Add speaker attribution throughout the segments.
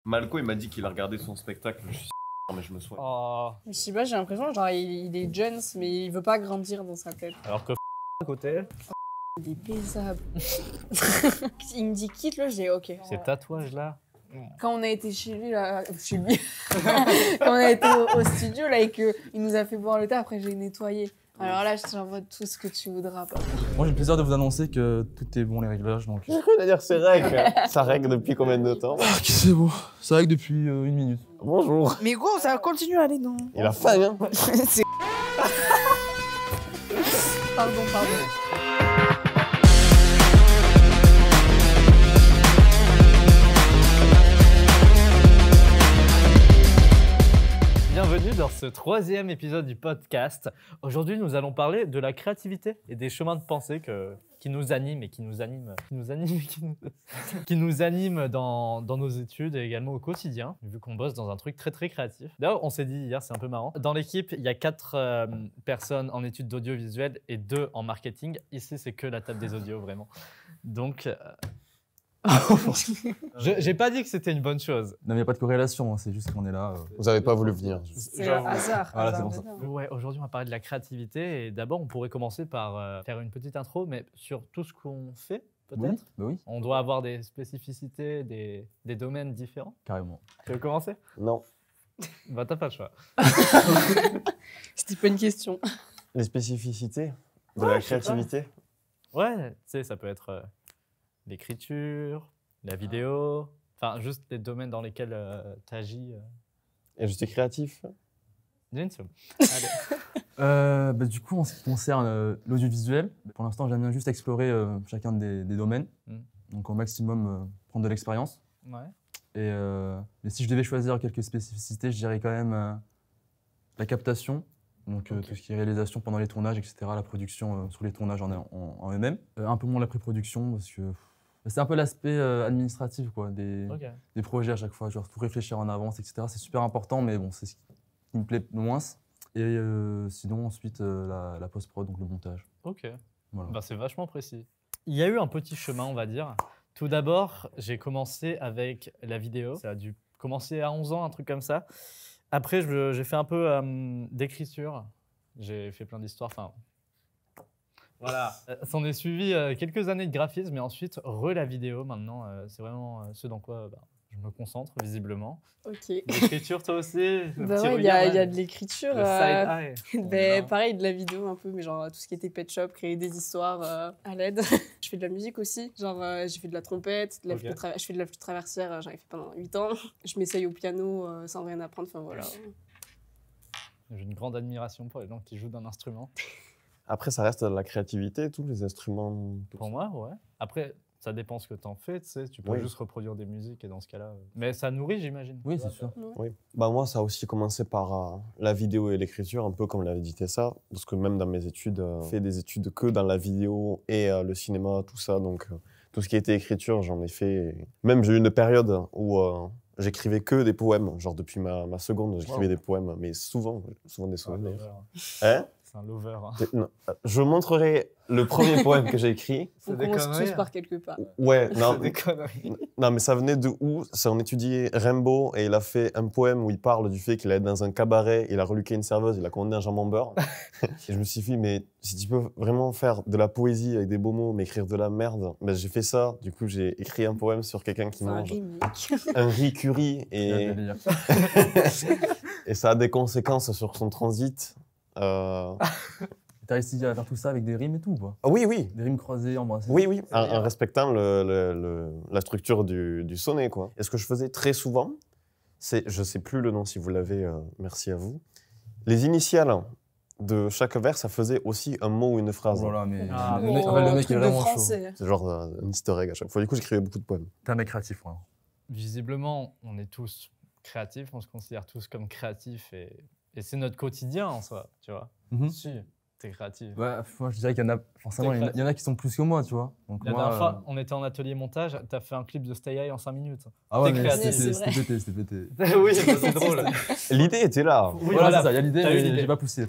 Speaker 1: Malco, il m'a dit qu'il a regardé son spectacle. Je suis mais je me soigne.
Speaker 2: Oh.
Speaker 3: Je sais pas, j'ai l'impression genre il est jeune mais il veut pas grandir dans sa tête.
Speaker 2: Alors que à côté,
Speaker 3: Il est baisable. Il me dit quitte-le, je dis ok.
Speaker 2: ces tatouages-là.
Speaker 3: Quand on a été chez lui, là, quand on a été au studio là et qu'il nous a fait boire le thé, après j'ai nettoyé. Alors là, je t'envoie tout ce que tu voudras. Papa.
Speaker 4: Moi, j'ai le plaisir de vous annoncer que tout est bon, les réglages. Donc...
Speaker 1: J'ai cru dire c'est règle. Ça règle depuis combien de temps?
Speaker 4: c'est bon. Ça règle depuis 1 minute.
Speaker 1: Bonjour.
Speaker 3: Mais gros, ça continue à aller dans.
Speaker 1: Il a faim, hein?
Speaker 3: C'est... Pardon.
Speaker 2: Bienvenue dans ce 3e épisode du podcast. Aujourd'hui, nous allons parler de la créativité et des chemins de pensée qui nous animent dans nos études et également au quotidien, vu qu'on bosse dans un truc très très créatif. D'ailleurs, on s'est dit hier, c'est un peu marrant. Dans l'équipe, il y a 4 personnes en études d'audiovisuel et 2 en marketing. Ici, c'est que la table des audios, vraiment. Donc... J'ai pas dit que c'était une bonne chose.
Speaker 4: Non, mais il n'y a pas de corrélation, hein, c'est juste qu'on est là.
Speaker 1: Vous avez pas voulu venir.
Speaker 3: C'est un hasard.
Speaker 4: Voilà,
Speaker 3: hasard
Speaker 4: c'est pour ça.
Speaker 3: de dingue.
Speaker 2: Ouais, aujourd'hui, on va parler de la créativité. Et d'abord, on pourrait commencer par faire une petite intro, mais sur tout ce qu'on fait, peut-être.
Speaker 4: Oui, bah oui,
Speaker 2: On doit avoir des spécificités, des domaines différents.
Speaker 4: carrément.
Speaker 2: Tu veux commencer?
Speaker 1: Non.
Speaker 2: Bah, t'as pas le choix.
Speaker 3: C'était pas une question.
Speaker 1: Les spécificités de la créativité.
Speaker 2: Ouais, tu sais, ça peut être l'écriture, la vidéo, enfin, juste les domaines dans lesquels tu agis.
Speaker 1: Et je suis créatif.
Speaker 2: Jinso. Allez.
Speaker 4: Du coup, en ce qui concerne l'audiovisuel, pour l'instant, j'aime bien juste explorer chacun des domaines. Donc, au maximum, prendre de l'expérience.
Speaker 2: Ouais.
Speaker 4: Mais si je devais choisir quelques spécificités, je dirais quand même la captation. Donc, tout ce qui est réalisation pendant les tournages, etc., la production sur les tournages en eux-mêmes. Un peu moins la pré-production, parce que c'est un peu l'aspect administratif quoi, des projets à chaque fois, genre tout réfléchir en avance, etc. C'est super important, mais bon, c'est ce qui me plaît le moins. Et sinon, ensuite, la post-prod, donc le montage.
Speaker 2: Ok.
Speaker 4: Voilà.
Speaker 2: Bah, c'est vachement précis. Il y a eu un petit chemin, on va dire. Tout d'abord, j'ai commencé avec la vidéo. Ça a dû commencer à 11 ans, un truc comme ça. Après, j'ai fait un peu d'écriture. J'ai fait plein d'histoires. Enfin, voilà. S'en est suivi quelques années de graphisme, mais ensuite, la vidéo. Maintenant, c'est vraiment ce dans quoi je me concentre, visiblement.
Speaker 3: Ok.
Speaker 2: L'écriture, toi aussi?
Speaker 3: Bah ouais, il y a de l'écriture.
Speaker 2: Le side-eye.
Speaker 3: Ben, pareil, de la vidéo un peu, mais genre tout ce qui était pet shop, créer des histoires à l'aide. Je fais de la musique aussi, genre j'ai fait de la trompette, je fais de la flûte traversière, j'en ai fait pendant 8 ans. Je m'essaye au piano sans rien apprendre, enfin voilà.
Speaker 2: J'ai une grande admiration pour les gens qui jouent d'un instrument.
Speaker 1: Après, ça reste de la créativité, tous les instruments.
Speaker 2: Pour moi, ouais. Après, ça dépend ce que t'en fais, tu sais. Tu peux
Speaker 1: Oui.
Speaker 2: juste reproduire des musiques et dans ce cas-là... Mais ça nourrit, j'imagine.
Speaker 4: Oui, c'est sûr.
Speaker 1: Oui. Bah moi, ça a aussi commencé par la vidéo et l'écriture, un peu comme l'avait dit Tessa, parce que même dans mes études, j'ai fait des études que dans la vidéo et le cinéma, tout ça. Donc, tout ce qui était écriture, j'en ai fait. Même j'ai eu une période où j'écrivais que des poèmes. Genre, depuis ma seconde, j'écrivais des poèmes, mais souvent des souvenirs. Hein?
Speaker 2: C'est un lover. Hein.
Speaker 1: Non, je montrerai le premier poème que j'ai écrit.
Speaker 3: On commence tous par quelque part.
Speaker 1: Ouais, non,
Speaker 2: C'est des conneries.
Speaker 1: non, mais ça venait de où? On étudiait Rimbaud et il a fait un poème où il parle du fait qu'il allait dans un cabaret, il a reluqué une serveuse, il a commandé un jambon beurre. Et je me suis dit, mais si tu peux vraiment faire de la poésie avec des beaux mots, mais écrire de la merde, ben j'ai fait ça. Du coup, j'ai écrit un poème sur quelqu'un qui
Speaker 3: C'est un
Speaker 1: mange
Speaker 3: remake.
Speaker 1: un riz curry et ça a des conséquences sur son transit.
Speaker 4: T'as réussi à faire tout ça avec des rimes et tout, quoi.
Speaker 1: Oui, oui.
Speaker 4: Des rimes croisées, embrassées.
Speaker 1: Oui, en respectant la structure du sonnet, quoi. Et ce que je faisais très souvent, c'est, je sais plus le nom si vous l'avez, merci à vous, les initiales de chaque vers, ça faisait aussi un mot ou une phrase.
Speaker 4: Oh là là, mais
Speaker 2: Ah,
Speaker 4: le mec est vraiment chaud.
Speaker 3: Français.
Speaker 1: C'est genre un easter egg à chaque fois. Du coup, j'écrivais beaucoup de poèmes.
Speaker 4: T'es un mec créatif, ouais.
Speaker 2: Visiblement, on est tous créatifs, on se considère tous comme créatifs et c'est notre quotidien en soi, tu vois. Si, t'es créatif.
Speaker 4: Ouais, moi je dirais qu'il y en a, forcément, il y en a qui sont plus que moi, tu vois. Donc,
Speaker 2: La
Speaker 4: moi,
Speaker 2: dernière fois, on était en atelier montage, t'as fait un clip de Stay High en 5 minutes.
Speaker 4: ah ouais,
Speaker 2: t'es
Speaker 4: mais
Speaker 2: créatif.
Speaker 4: c'était pété.
Speaker 2: Oui, c'est drôle.
Speaker 1: L'idée était là.
Speaker 2: Oui,
Speaker 4: voilà, c'est ça, il y a l'idée,
Speaker 2: T'as eu
Speaker 4: mais
Speaker 2: l'idée.
Speaker 4: j'ai pas poussé.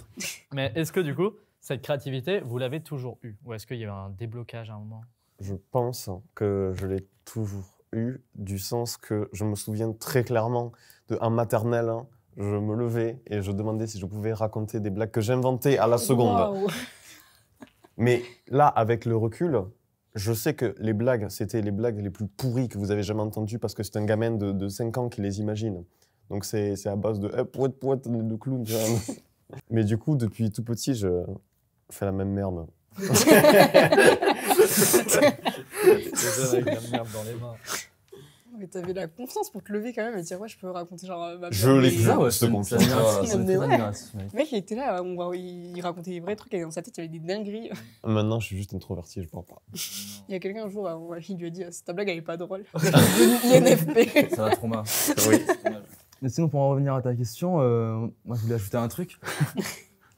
Speaker 2: Mais est-ce que du coup, cette créativité, vous l'avez toujours eue? Ou est-ce qu'il y a eu un déblocage à un moment?
Speaker 1: Je pense que je l'ai toujours eu du sens que je me souviens très clairement en maternelle, hein, je me levais et je demandais si je pouvais raconter des blagues que j'inventais à la seconde.
Speaker 3: Waouh.
Speaker 1: Mais là, avec le recul, je sais que les blagues, c'était les blagues les plus pourries que vous avez jamais entendues parce que c'est un gamin de 5 ans qui les imagine. Donc c'est à base de pouet, pouet, de clown. Tu vois. Mais du coup, depuis tout petit, je fais la même merde.
Speaker 2: Avec la merde dans les mains.
Speaker 3: Mais t'avais la confiance pour te lever quand même et dire ouais, je peux raconter genre ma
Speaker 1: Je
Speaker 3: blague.
Speaker 1: l'ai
Speaker 3: Et-
Speaker 1: cru. C'est confiance.
Speaker 3: Mais
Speaker 4: C'est
Speaker 3: ouais.
Speaker 4: admiratif, mec.
Speaker 3: Le mec, il était là, il racontait des vrais trucs et dans sa tête, il y avait des dingueries.
Speaker 1: Maintenant, je suis juste introverti, je parle pas.
Speaker 3: Il y a quelqu'un un jour, il lui a dit ta blague, elle est pas drôle. l'INFP.
Speaker 4: Ça va trauma.
Speaker 1: Oui.
Speaker 4: Mais sinon, pour en revenir à ta question, moi je voulais ajouter un truc.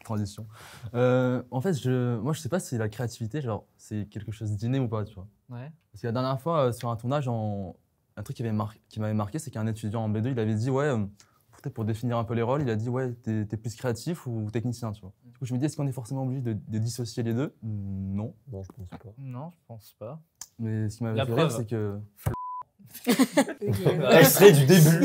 Speaker 4: Transition. En fait, moi je sais pas si la créativité, genre, c'est quelque chose d'inné ou pas, tu vois.
Speaker 2: Ouais.
Speaker 4: Parce que la dernière fois, sur un tournage, un truc qui m'avait marqué, c'est qu'un étudiant en B2, il avait dit, ouais, peut-être pour définir un peu les rôles, il a dit, ouais, t'es plus créatif ou technicien, tu vois. Du coup, je me dis, est-ce qu'on est forcément obligé de dissocier les deux? Non.
Speaker 1: Non, je pense pas.
Speaker 2: Non, je pense pas.
Speaker 4: Mais ce qui m'avait
Speaker 2: La
Speaker 4: fait rire,
Speaker 2: preuve.
Speaker 4: c'est que.
Speaker 1: Extrait du début.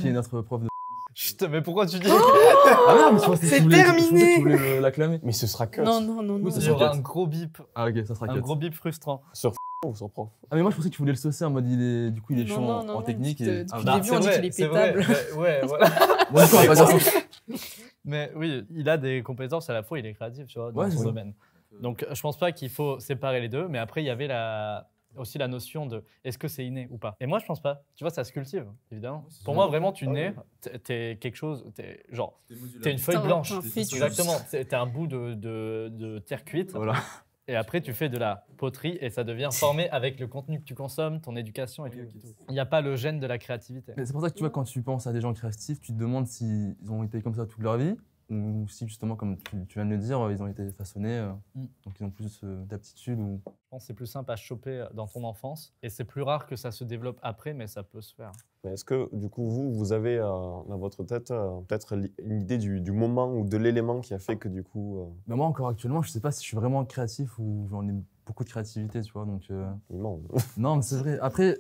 Speaker 4: Qui est notre prof de.
Speaker 2: Chut, mais pourquoi tu dis
Speaker 4: Ah merde, mais je pensais que
Speaker 3: C'est
Speaker 4: tu voulais-
Speaker 3: terminé.
Speaker 4: je pensais que tu voulais l'acclamer.
Speaker 1: Mais ce sera que
Speaker 3: Non, non, non, non.
Speaker 4: Oui, ça
Speaker 2: Il y
Speaker 4: sera
Speaker 2: aura
Speaker 4: cut.
Speaker 2: un gros bip,
Speaker 4: Ah ok, ça sera
Speaker 2: un
Speaker 4: cut.
Speaker 2: gros bip frustrant.
Speaker 1: ou sans prof.
Speaker 4: Ah mais moi je pensais que tu voulais le saucer en mode du coup il est
Speaker 3: Non,
Speaker 4: chaud
Speaker 3: non,
Speaker 4: en
Speaker 3: non,
Speaker 4: technique
Speaker 3: non,
Speaker 4: et.
Speaker 3: depuis
Speaker 4: Ah,
Speaker 3: le
Speaker 4: bah,
Speaker 3: début, on dit qu'il est
Speaker 2: c'est vrai.
Speaker 3: pétable.
Speaker 2: Ouais, voilà.
Speaker 4: bon, d'accord, on va pas dire ça.
Speaker 2: Mais oui, il a des compétences à la fois, il est créatif, tu vois, dans
Speaker 4: Ouais,
Speaker 2: son
Speaker 4: c'est ça.
Speaker 2: domaine. Donc je pense pas qu'il faut séparer les deux, mais après il y avait aussi la notion de est-ce que c'est inné ou pas. Et moi je pense pas. Tu vois, ça se cultive, évidemment.
Speaker 4: c'est
Speaker 2: Pour
Speaker 4: vrai.
Speaker 2: moi, vraiment, tu nais, t'es quelque chose, t'es une feuille
Speaker 3: T'es
Speaker 2: blanche.
Speaker 3: un fœtus.
Speaker 2: Exactement, t'es un bout de terre cuite.
Speaker 4: Voilà.
Speaker 2: Et après, tu fais de la poterie et ça devient formé avec le contenu que tu consommes, ton éducation et tout. Il n'y a pas le gène de la créativité.
Speaker 4: Mais c'est pour ça que tu vois, quand tu penses à des gens créatifs, tu te demandes s'ils ont été comme ça toute leur vie ou si justement, comme tu viens de le dire, ils ont été façonnés, donc ils ont plus d'aptitudes ou.
Speaker 2: Je pense que c'est plus simple à choper dans ton enfance et c'est plus rare que ça se développe après, mais ça peut se faire.
Speaker 1: Mais est-ce que, du coup, vous avez dans votre tête peut-être une idée du moment ou de l'élément qui a fait que, du coup,
Speaker 4: Mais moi, encore actuellement, je sais pas si je suis vraiment créatif ou j'en ai beaucoup de créativité, tu vois. Donc,
Speaker 1: il ment.
Speaker 4: non, mais c'est vrai. Après,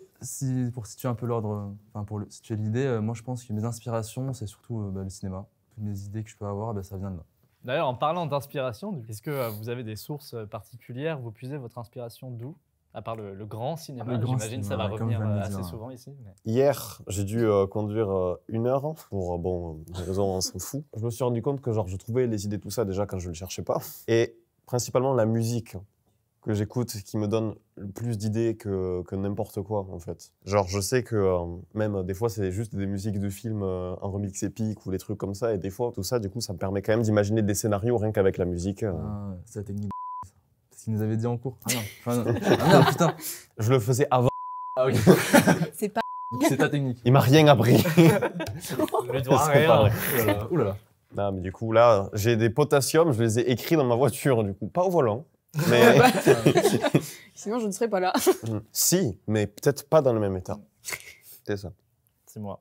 Speaker 4: pour situer un peu l'ordre, pour situer l'idée, moi, je pense que mes inspirations, c'est surtout le cinéma. Toutes mes idées que je peux avoir, ça vient de là.
Speaker 2: D'ailleurs, en parlant d'inspiration, est-ce que vous avez des sources particulières? Vous puisez votre inspiration d'où? À part le grand cinéma,
Speaker 4: Le grand
Speaker 2: j'imagine que ça va
Speaker 4: cinéma, comme
Speaker 2: revenir
Speaker 4: je viens de le
Speaker 2: assez
Speaker 4: dire.
Speaker 2: souvent ici. Mais...
Speaker 1: Hier, j'ai dû conduire 1 heure pour, des raisons, on s'en fout. Je me suis rendu compte que, genre, je trouvais les idées, tout ça, déjà, quand je ne les cherchais pas. Et principalement, la musique que j'écoute qui me donne le plus d'idées que n'importe quoi, en fait. Genre, je sais que même des fois, c'est juste des musiques de films en remix épique ou des trucs comme ça. Et des fois, tout ça, du coup, ça me permet quand même d'imaginer des scénarios rien qu'avec la musique.
Speaker 4: Ah, c'est la technique. C'est ce qu'ils nous avait dit en cours. Ah non, ah merde, putain.
Speaker 1: Je le faisais avant.
Speaker 4: Ah ok.
Speaker 3: C'est pas.
Speaker 4: C'est ta technique.
Speaker 1: Il m'a rien appris.
Speaker 2: Le doigt
Speaker 1: C'est
Speaker 2: rien.
Speaker 1: pas vrai.
Speaker 4: Ouh là là. Ouh là là.
Speaker 1: Non, mais du coup, là, j'ai des potassiums, je les ai écrits dans ma voiture, du coup. Pas au volant, mais...
Speaker 3: Sinon, je ne serais pas là.
Speaker 1: Si, mais peut-être pas dans le même état. C'est ça.
Speaker 2: C'est moi.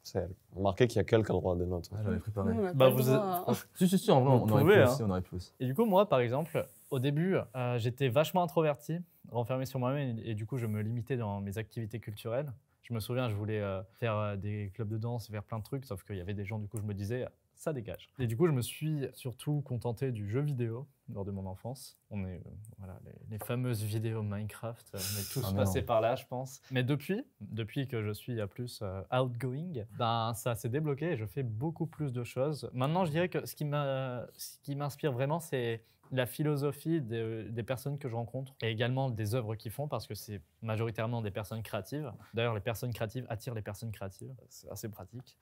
Speaker 1: C'est elle. Remarquez qu'il y a quelqu'un qui a le droit des notes.
Speaker 4: Ah, j'avais préparé.
Speaker 3: On a
Speaker 2: Bah,
Speaker 3: pas le
Speaker 2: vous
Speaker 3: droit.
Speaker 4: Si, en vrai,
Speaker 2: Vous
Speaker 4: on aurait
Speaker 2: pouvez,
Speaker 4: pu
Speaker 2: hein.
Speaker 4: aussi, on aurait pu aussi.
Speaker 2: Et du coup, moi, par exemple, au début, j'étais vachement introverti, renfermé sur moi-même, et du coup, je me limitais dans mes activités culturelles. Je me souviens, je voulais faire des clubs de danse, faire plein de trucs, sauf qu'il y avait des gens, du coup, je me disais, ça dégage. Et du coup, je me suis surtout contenté du jeu vidéo lors de mon enfance. On est, voilà, les fameuses vidéos Minecraft, on est tous
Speaker 4: Ah,
Speaker 2: passés
Speaker 4: merde.
Speaker 2: par là, je pense. Mais depuis que je suis plus outgoing, ben, ça s'est débloqué et je fais beaucoup plus de choses. Maintenant, je dirais que ce qui m'inspire vraiment, c'est la philosophie des personnes que je rencontre et également des œuvres qu'ils font parce que c'est majoritairement des personnes créatives. D'ailleurs, les personnes créatives attirent les personnes créatives. C'est assez pratique.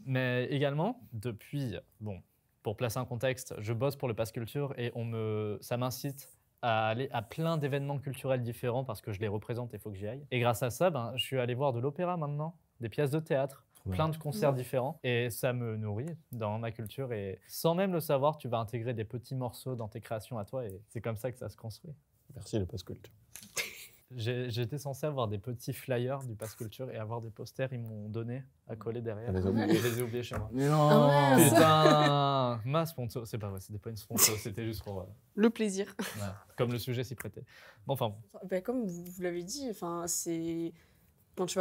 Speaker 2: Mais également, depuis, bon, pour placer un contexte, je bosse pour le Pass Culture et ça m'incite à aller à plein d'événements culturels différents parce que je les représente et il faut que j'y aille. Et grâce à ça, ben, je suis allé voir de l'opéra maintenant, des pièces de théâtre, plein de concerts différents et ça me nourrit dans ma culture et sans même le savoir, tu vas intégrer des petits morceaux dans tes créations à toi et c'est comme ça que ça se construit.
Speaker 1: Merci, le passe culte.
Speaker 2: J'étais censé avoir des petits flyers du Pass Culture et avoir des posters, ils m'ont donné à coller derrière.
Speaker 1: Ah, les
Speaker 2: Et
Speaker 1: oubliés.
Speaker 2: je les ai oubliés chez moi.
Speaker 4: Mais non.
Speaker 3: Ah ouais,
Speaker 2: Putain, ma sponsor, c'est pas vrai, c'était pas une sponsor, c'était juste pour
Speaker 3: Le plaisir.
Speaker 2: comme le sujet s'y prêtait. Bon, enfin,
Speaker 3: Bah, comme vous l'avez dit, c'est quand tu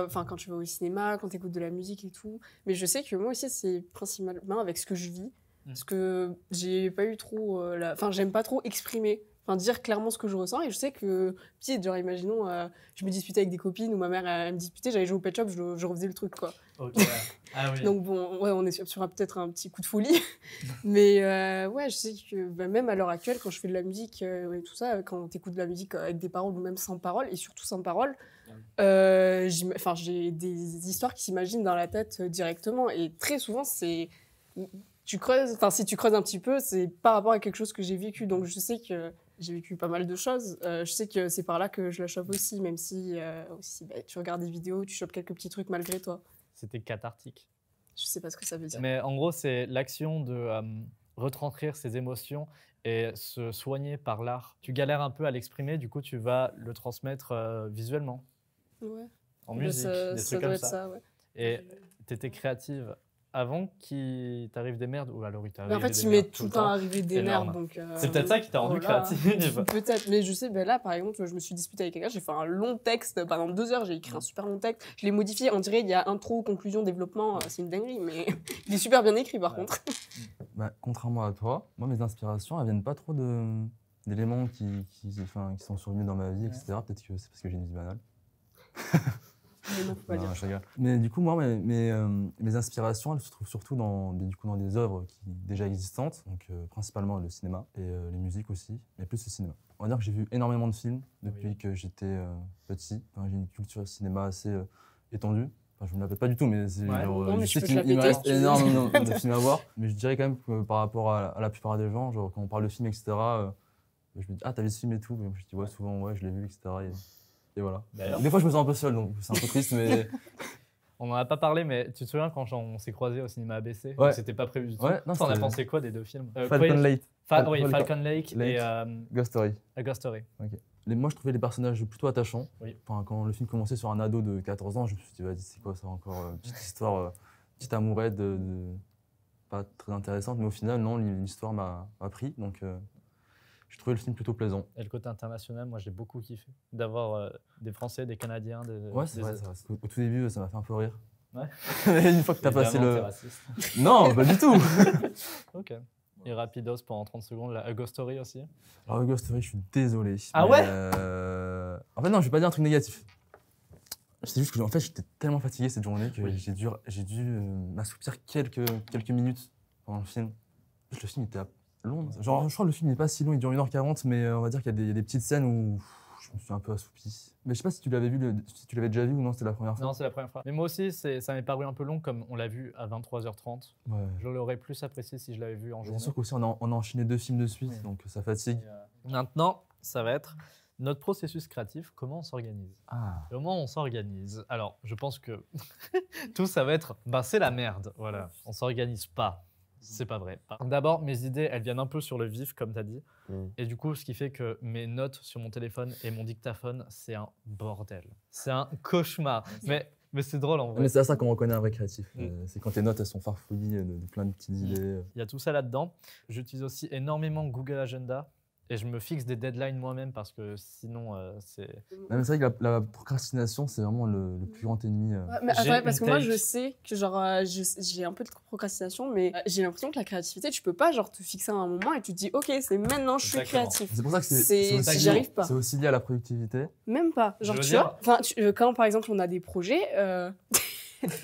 Speaker 3: vas au cinéma, quand tu écoutes de la musique et tout. Mais je sais que moi aussi, c'est principalement avec ce que je vis. Parce que j'ai pas eu trop j'aime pas trop exprimer, dire clairement ce que je ressens. Et je sais que, petit, genre, imaginons, je me disputais avec des copines ou ma mère elle me disputait, j'allais jouer au Pet Shop, je refaisais le truc, quoi.
Speaker 2: ok. Ah oui.
Speaker 3: Donc bon, ouais, on est sur peut-être un petit coup de folie. Mais ouais, je sais que même à l'heure actuelle, quand je fais de la musique et tout ça, quand t'écoutes de la musique avec des paroles ou même sans paroles, et surtout sans paroles, j'ai des histoires qui s'imaginent dans la tête directement. Et très souvent, c'est... si tu creuses un petit peu, c'est par rapport à quelque chose que j'ai vécu. Donc je sais que j'ai vécu pas mal de choses. Je sais que c'est par là que je la chope aussi, même si tu regardes des vidéos, tu chopes quelques petits trucs malgré toi.
Speaker 2: C'était cathartique.
Speaker 3: Je sais pas ce que ça veut dire.
Speaker 2: Mais en gros, c'est l'action de retranscrire ses émotions et se soigner par l'art. Tu galères un peu à l'exprimer, du coup, tu vas le transmettre visuellement,
Speaker 3: Ouais.
Speaker 2: en
Speaker 3: Bah,
Speaker 2: musique,
Speaker 3: ça
Speaker 2: des trucs
Speaker 3: doit
Speaker 2: comme
Speaker 3: être
Speaker 2: ça.
Speaker 3: ça, ouais.
Speaker 2: Et tu étais créative avant qu'il t'arrive des merdes ou alors il t'arrive
Speaker 3: Mais en
Speaker 2: des
Speaker 3: fait, il
Speaker 2: merdes
Speaker 3: m'est tout le temps arrivé des
Speaker 2: Énorme.
Speaker 3: merdes. Donc,
Speaker 2: C'est peut-être ça qui t'a rendu
Speaker 3: voilà.
Speaker 2: créative.
Speaker 3: Peut-être, mais je sais, là, par exemple, je me suis disputée avec quelqu'un, j'ai fait un long texte, pendant 2 heures, j'ai écrit un super long texte, je l'ai modifié, on dirait il y a intro, conclusion, développement, c'est une dinguerie, mais il est super bien écrit par
Speaker 2: Ouais.
Speaker 3: contre.
Speaker 4: Bah, contrairement à toi, moi mes inspirations elles viennent pas trop d'éléments qui sont survenus dans ma vie, etc. Peut-être que c'est parce que j'ai une vie banale.
Speaker 3: Mais non, faut pas
Speaker 4: Non,
Speaker 3: dire.
Speaker 4: je rigole. Mais du coup, moi, mes inspirations, elles se trouvent surtout dans des œuvres qui déjà existantes, donc principalement le cinéma et les musiques aussi, mais plus le cinéma. On va dire que j'ai vu énormément de films depuis que j'étais petit. Enfin, j'ai une culture cinéma assez étendue. Enfin, je ne me la pète pas du tout, mais c'est
Speaker 2: Ouais.
Speaker 4: genre,
Speaker 3: Non, mais
Speaker 4: je
Speaker 3: tu
Speaker 4: sais
Speaker 3: peux te
Speaker 4: qu'il
Speaker 3: la
Speaker 4: me
Speaker 3: péter
Speaker 4: reste
Speaker 3: si tu veux.
Speaker 4: énormément de films à voir. Mais je dirais quand même que par rapport à la plupart des gens, genre quand on parle de films, etc., je me dis, ah, t'as vu ce film et tout. Mais je dis, ouais, souvent, ouais, je l'ai vu, etc. Et voilà.
Speaker 2: D'ailleurs,
Speaker 4: Des fois, je me sens un peu seul, donc c'est un peu triste, mais.
Speaker 2: on n'en a pas parlé, mais tu te souviens quand on s'est croisés au cinéma ABC
Speaker 4: Ouais.
Speaker 2: C'était pas prévu du tout.
Speaker 4: Ouais, non,
Speaker 2: T'en as
Speaker 4: c'était-
Speaker 2: pensé quoi des deux films
Speaker 4: Falcon Lake,
Speaker 2: Oui,
Speaker 4: Falcon-
Speaker 2: Falcon Lake et
Speaker 4: Ghost Story.
Speaker 2: A Ghost Story.
Speaker 4: Moi, je trouvais les personnages plutôt attachants.
Speaker 2: Oui.
Speaker 4: Enfin, quand le film commençait sur un ado de 14 ans, je me suis dit, vas-y, c'est quoi ça encore petite histoire, petite amourette pas très intéressante, mais au final, non, l'histoire m'a pris. Donc, j'ai trouvé le film plutôt plaisant.
Speaker 2: Et le côté international, moi j'ai beaucoup kiffé d'avoir des Français, des Canadiens,
Speaker 4: Ouais, c'est vrai. Au tout début, ça m'a fait un peu rire.
Speaker 2: Ouais.
Speaker 4: Mais une fois que t'as passé
Speaker 2: Évidemment,
Speaker 4: le.
Speaker 2: t'es raciste.
Speaker 4: Non, pas du tout.
Speaker 2: Ok. Et rapidos pendant 30 secondes, la A Ghost Story aussi.
Speaker 4: Alors, Ghost Story, je suis désolé.
Speaker 2: Ah
Speaker 4: mais,
Speaker 2: ouais
Speaker 4: en fait, non, je vais pas dire un truc négatif. C'est juste que en fait, j'étais tellement fatigué cette journée que
Speaker 2: Oui.
Speaker 4: j'ai dû m'assoupir quelques minutes pendant le film. Le film était long. Genre, je crois que le film n'est pas si long, il dure 1h40, mais on va dire qu'il y a des petites scènes où je me suis un peu assoupi. Mais je sais pas si tu l'avais si tu l'avais déjà vu ou non, c'était la première fois.
Speaker 2: Non, c'est la première fois. Mais moi aussi, ça m'est paru un peu long comme on l'a vu à 23h30.
Speaker 4: Ouais.
Speaker 2: Je l'aurais plus apprécié si je l'avais vu en
Speaker 4: Bien
Speaker 2: journée.
Speaker 4: sûr qu'aussi, on a enchaîné 2 films de suite,
Speaker 2: Oui.
Speaker 4: donc ça fatigue.
Speaker 2: Maintenant, ça va être notre processus créatif, comment on s'organise.
Speaker 4: Ah.
Speaker 2: Comment on s'organise? Alors, je pense que tout ça va être, c'est la merde, voilà. On s'organise pas. C'est pas vrai. D'abord, mes idées, elles viennent un peu sur le vif, comme tu as dit. Et du coup, ce qui fait que mes notes sur mon téléphone et mon dictaphone, c'est un bordel. C'est un cauchemar. Mais c'est drôle en vrai.
Speaker 4: Mais c'est à ça qu'on reconnaît un vrai créatif.
Speaker 2: Mm.
Speaker 4: C'est quand tes notes elles sont farfouillies de plein de petites idées.
Speaker 2: Il y a tout ça là-dedans. J'utilise aussi énormément Google Agenda. Et je me fixe des deadlines moi-même parce que sinon, c'est...
Speaker 4: Non, mais c'est vrai que la procrastination, c'est vraiment le plus grand ennemi.
Speaker 3: Ouais, mais
Speaker 2: J'ai
Speaker 3: attends, parce
Speaker 2: une
Speaker 3: que moi
Speaker 2: take.
Speaker 3: je sais que j'ai un peu de procrastination, mais j'ai l'impression que la créativité, tu peux pas genre te fixer à un moment et tu te dis ok, c'est maintenant je suis
Speaker 2: Exactement.
Speaker 3: créatif.
Speaker 4: C'est pour ça que
Speaker 3: C'est-
Speaker 4: aussi,
Speaker 3: j'y arrive pas.
Speaker 4: c'est aussi lié à la productivité.
Speaker 3: Même pas. Genre
Speaker 2: Je veux
Speaker 3: tu
Speaker 2: dire-
Speaker 3: vois, quand par exemple on a des projets,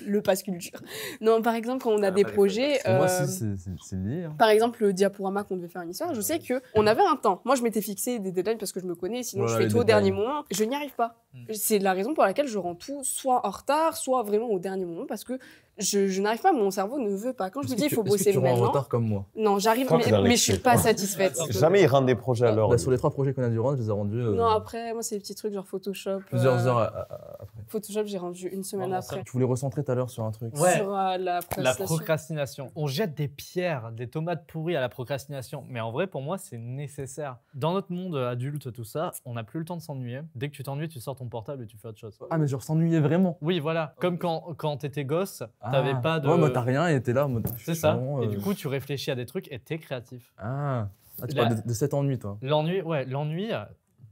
Speaker 3: le pass culture. Non, par exemple quand on a des projets,
Speaker 4: Pour moi aussi, c'est lié. Hein.
Speaker 3: par exemple le diaporama qu'on devait faire une histoire, je sais que on avait un temps. Moi je m'étais fixé des deadlines parce que je me connais, sinon
Speaker 4: Voilà,
Speaker 3: je fais
Speaker 4: les
Speaker 3: tout au
Speaker 4: deadlines.
Speaker 3: dernier moment. Je n'y arrive pas. C'est la raison pour laquelle je rends tout soit en retard, soit vraiment au dernier moment, parce que je n'arrive pas, mon cerveau ne veut pas. Quand je me dis il faut bosser
Speaker 4: tu rends en
Speaker 3: maintenant,
Speaker 4: retard comme moi?
Speaker 3: non, j'arrive,
Speaker 1: crois que c'est dans
Speaker 3: mais je suis pas satisfaite.
Speaker 1: Jamais ils rendent des projets à l'heure.
Speaker 4: Bah, sur les 3 projets qu'on a dû rendre, je les ai rendus
Speaker 3: Non, après, moi, c'est des petits trucs genre Photoshop.
Speaker 4: plusieurs heures après.
Speaker 3: Photoshop, j'ai rendu une semaine après.
Speaker 4: Tu voulais recentrer tout à l'heure sur un truc.
Speaker 2: Ouais.
Speaker 3: Sur la
Speaker 2: La
Speaker 3: procrastination.
Speaker 2: procrastination. On jette des pierres, des tomates pourries à la procrastination. Mais en vrai, pour moi, c'est nécessaire. Dans notre monde adulte, tout ça, on n'a plus le temps de s'ennuyer. Dès que tu t'ennuies, tu sors ton portable et tu fais autre chose.
Speaker 4: Ah, mais genre s'ennuyer vraiment.
Speaker 2: Oui, voilà. Comme quand t'étais gosse, t'avais pas de.
Speaker 4: Ouais, moi t'as rien et t'es là en mode.
Speaker 2: C'est ça. Et du coup, tu réfléchis à des trucs et t'es créatif.
Speaker 4: Tu
Speaker 2: La-
Speaker 4: parles de cet ennui, toi.
Speaker 2: L'ennui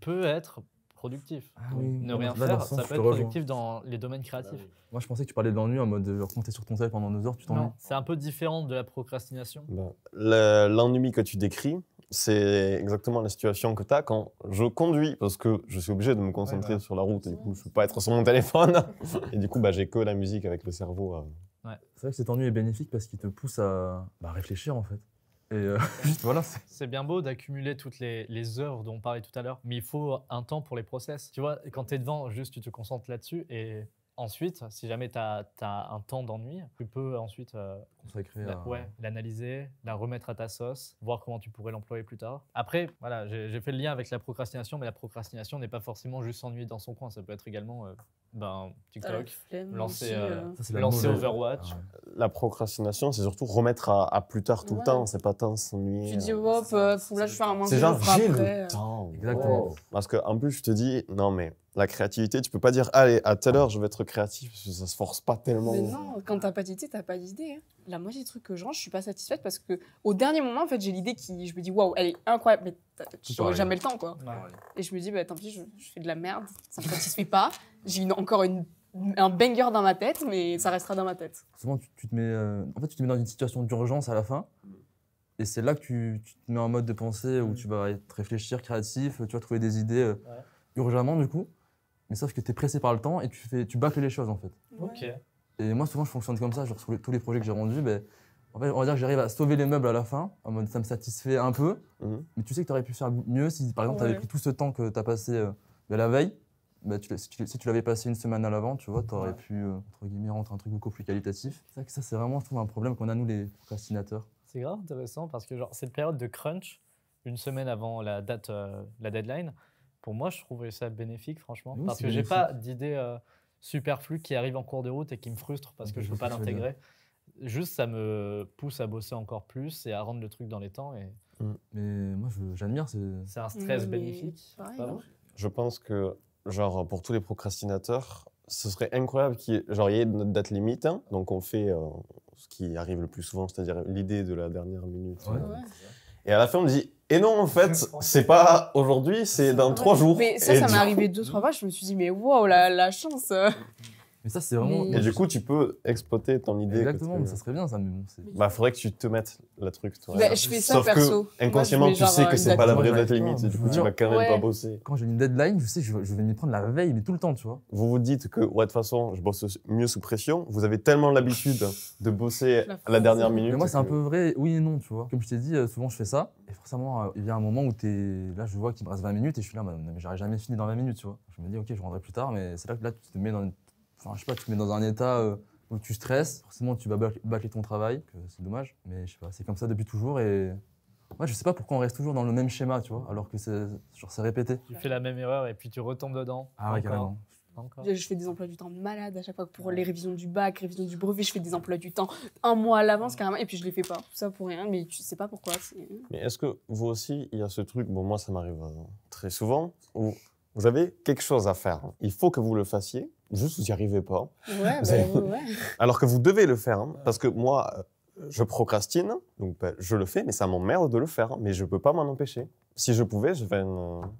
Speaker 2: peut être productif.
Speaker 4: Ah oui.
Speaker 2: Ne rien
Speaker 4: Là, dans
Speaker 2: faire,
Speaker 4: ce sens,
Speaker 2: ça
Speaker 4: je
Speaker 2: peut
Speaker 4: te
Speaker 2: être
Speaker 4: rejoins.
Speaker 2: productif dans les domaines créatifs.
Speaker 4: Moi, je pensais que tu parlais de l'ennui en mode genre, quand t'es sur ton tel pendant 2 heures, tu t'ennuies.
Speaker 2: Non, c'est un peu différent de la procrastination.
Speaker 1: L'ennui que tu décris, c'est exactement la situation que tu as quand je conduis, parce que je suis obligé de me concentrer
Speaker 2: Ouais,
Speaker 1: sur la route, et du coup, je ne peux pas être sur mon téléphone. Et du coup, j'ai que la musique avec le cerveau.
Speaker 4: C'est vrai que cet ennui est bénéfique parce qu'il te pousse à réfléchir en fait. Et juste voilà,
Speaker 2: C'est bien beau d'accumuler toutes les œuvres dont on parlait tout à l'heure, mais il faut un temps pour les process. Tu vois, quand tu es devant, juste tu te concentres là-dessus et ensuite, si jamais tu as un temps d'ennui, tu peux ensuite
Speaker 4: consacré à.
Speaker 2: l'analyser, la remettre à ta sauce, voir comment tu pourrais l'employer plus tard. Après, voilà, j'ai fait le lien avec la procrastination, mais la procrastination n'est pas forcément juste s'ennuyer dans son coin, ça peut être également TikTok, lancer,
Speaker 4: Ça, c'est la
Speaker 2: lancer
Speaker 4: mauvaise-
Speaker 2: Overwatch.
Speaker 4: Ah ouais.
Speaker 1: La procrastination, c'est surtout remettre à plus tard tout le
Speaker 3: Ouais.
Speaker 1: temps, c'est pas tant s'ennuyer.
Speaker 3: Tu dis, hop, là, je vais faire un manger.
Speaker 1: C'est genre,
Speaker 3: on fera
Speaker 1: j'ai
Speaker 3: après.
Speaker 1: le temps.
Speaker 4: Exactement.
Speaker 1: Oh. Parce qu'en plus, je te dis, non, mais la créativité, tu peux pas dire, allez, à telle heure, je vais être créatif, parce que ça se force pas tellement.
Speaker 3: Mais non, quand t'as pas d'idée, t'as pas d'idée. Hein. La moitié des trucs que je range, je suis pas satisfaite parce que au dernier moment, en fait, j'ai l'idée qui, je me dis, waouh, elle est incroyable, mais j'aurai
Speaker 4: pareil.
Speaker 3: jamais le temps, quoi. Et je me dis, tant pis, je fais de la merde, ça me satisfait pas. J'ai encore un banger dans ma tête, mais ça restera dans ma tête.
Speaker 4: Souvent, tu te mets, en fait, tu te mets dans une situation d'urgence à la fin. Et c'est là que tu te mets en mode de pensée où tu vas réfléchir, créatif, tu vas trouver des idées urgemment du coup. Mais sauf que tu es pressé par le temps et tu bâcles les choses en fait.
Speaker 2: Ok.
Speaker 4: Et moi, souvent, je fonctionne comme ça. Genre, sur tous les projets que j'ai rendus, en fait, on va dire que j'arrive à sauver les meubles à la fin. En mode, ça me satisfait un peu. Mais tu sais que tu aurais pu faire mieux si, par exemple, tu avais pris tout ce temps que tu as passé la veille. Si tu l'avais passé une semaine à l'avant, tu vois, tu aurais pu, entre guillemets, rentrer un truc beaucoup plus qualitatif. C'est vrai que ça, c'est vraiment, je trouve, un problème qu'on a, nous, les procrastinateurs.
Speaker 2: C'est grave intéressant parce que genre, cette période de crunch, une semaine avant la date, la deadline, pour moi, je trouvais ça bénéfique, franchement.
Speaker 4: Oui,
Speaker 2: parce
Speaker 4: c'est
Speaker 2: que j'ai
Speaker 4: bénéfique.
Speaker 2: pas d'idées superflues qui arrivent en cours de route et qui me frustrent parce que
Speaker 4: Je
Speaker 2: je peux
Speaker 4: vois
Speaker 2: pas
Speaker 4: ce que tu veux
Speaker 2: l'intégrer. Juste, ça me pousse à bosser encore plus et à rendre le truc dans les temps. Et
Speaker 4: Mais moi, j'admire.
Speaker 2: c'est un stress
Speaker 3: Mais
Speaker 2: bénéfique.
Speaker 3: pareil,
Speaker 2: Pas
Speaker 3: hein.
Speaker 2: vrai
Speaker 1: Je pense que, genre, pour tous les procrastinateurs, ce serait incroyable qu'il y ait notre date limite. Hein. Donc, on fait ce qui arrive le plus souvent, c'est-à-dire l'idée de la dernière minute.
Speaker 4: Ouais.
Speaker 1: Et à la fin, on me dit, et non, en fait, c'est pas aujourd'hui, c'est dans 3 jours.
Speaker 3: Mais ça
Speaker 1: Et
Speaker 3: m'est
Speaker 1: du-
Speaker 3: arrivé 2-3 fois, je me suis dit, mais waouh, la chance.
Speaker 4: Mais ça, c'est vraiment.
Speaker 3: Mais-
Speaker 1: Et du coup, tu peux exploiter ton idée.
Speaker 4: Exactement, mais ça serait bien, ça. Mais bon, c'est.
Speaker 1: Faudrait que tu te mettes le truc, toi.
Speaker 3: Je fais ça
Speaker 1: Sauf
Speaker 3: perso.
Speaker 1: que, inconsciemment,
Speaker 3: Moi, je
Speaker 1: tu
Speaker 3: mets
Speaker 1: sais
Speaker 3: genre
Speaker 1: que
Speaker 3: une
Speaker 1: c'est
Speaker 3: date
Speaker 1: pas la
Speaker 4: limite.
Speaker 1: vraie date
Speaker 4: Ouais,
Speaker 1: limite,
Speaker 4: ouais,
Speaker 1: du coup,
Speaker 4: ouais.
Speaker 1: tu vas quand même
Speaker 3: Ouais.
Speaker 1: pas bosser.
Speaker 4: Quand j'ai une deadline, je sais que je vais m'y prendre la veille, mais tout le temps, tu vois.
Speaker 1: Vous vous dites que, ouais, de toute façon, je bosse mieux sous pression. Vous avez tellement l'habitude de bosser à la dernière minute.
Speaker 4: Mais moi, c'est un
Speaker 1: que-
Speaker 4: peu vrai, oui et non, tu vois. Comme je t'ai dit, souvent je fais ça. Et forcément, il y a un moment où là, je vois qu'il me reste 20 minutes et je suis là, mais j'aurais jamais fini dans 20 minutes, tu vois. Je me dis, ok, je rendrai plus tard, mais c'est là que là, tu te mets dans, enfin, je sais pas, tu te mets dans un état où tu stresses. Forcément, tu vas bâcler ton travail, que c'est dommage. Mais je sais pas, c'est comme ça depuis toujours et. Moi, je sais pas pourquoi on reste toujours dans le même schéma, tu vois, alors que c'est répété.
Speaker 2: Tu fais la même erreur et puis tu retombes dedans.
Speaker 4: Ah ouais,
Speaker 2: Encore,
Speaker 4: carrément.
Speaker 2: encore.
Speaker 3: Je fais des emplois du temps malades à chaque fois pour les révisions du bac, révision du brevet. Je fais des emplois du temps un mois à l'avance carrément et puis je les fais pas. Tout ça pour rien, mais tu sais pas pourquoi.
Speaker 1: Mais est-ce que vous aussi, il y a ce truc, bon, moi, ça m'arrive très souvent, où vous avez quelque chose à faire. Il faut que vous le fassiez, juste vous n'y arrivez pas.
Speaker 3: Ouais,
Speaker 1: Vous avez-
Speaker 3: ouais.
Speaker 1: Alors que vous devez le faire, hein, parce que moi, je procrastine, donc je le fais, mais ça m'emmerde de le faire, mais je peux pas m'en empêcher. Si je pouvais,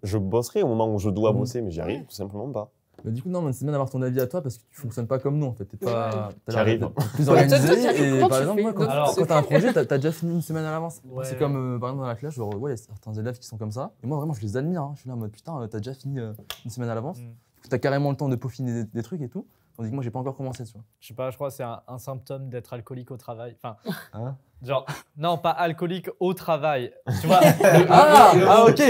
Speaker 1: je bosserais au moment où je dois bosser, mais j'y arrive tout simplement pas.
Speaker 4: Mais du coup, non, mais c'est bien d'avoir ton avis à toi parce que tu fonctionnes pas comme nous en fait. T'es pas. T'as
Speaker 1: J'y arrive.
Speaker 4: l'air d'être plus
Speaker 3: Ouais, toi,
Speaker 4: organisé.
Speaker 3: t'y arrives.
Speaker 4: Et
Speaker 3: Comment
Speaker 4: par
Speaker 3: tu
Speaker 4: exemple,
Speaker 3: fais
Speaker 4: moi, quand,
Speaker 2: Alors-
Speaker 4: quand t'as un projet, t'as déjà fini une semaine à l'avance.
Speaker 2: Ouais.
Speaker 4: C'est comme par exemple dans la classe, genre, ouais, il y a certains élèves qui sont comme ça. Et moi, vraiment, je les admire. Hein. Je suis là en mode putain, t'as déjà fini une semaine à l'avance.
Speaker 2: Mm.
Speaker 4: T'as carrément le temps de peaufiner des trucs et tout. Tandis que moi, j'ai pas encore commencé, tu vois.
Speaker 2: Je sais pas, je crois que c'est un symptôme d'être alcoolique au travail. Enfin,
Speaker 4: Hein?
Speaker 2: genre, non, pas alcoolique au travail. Tu vois,
Speaker 4: Ok.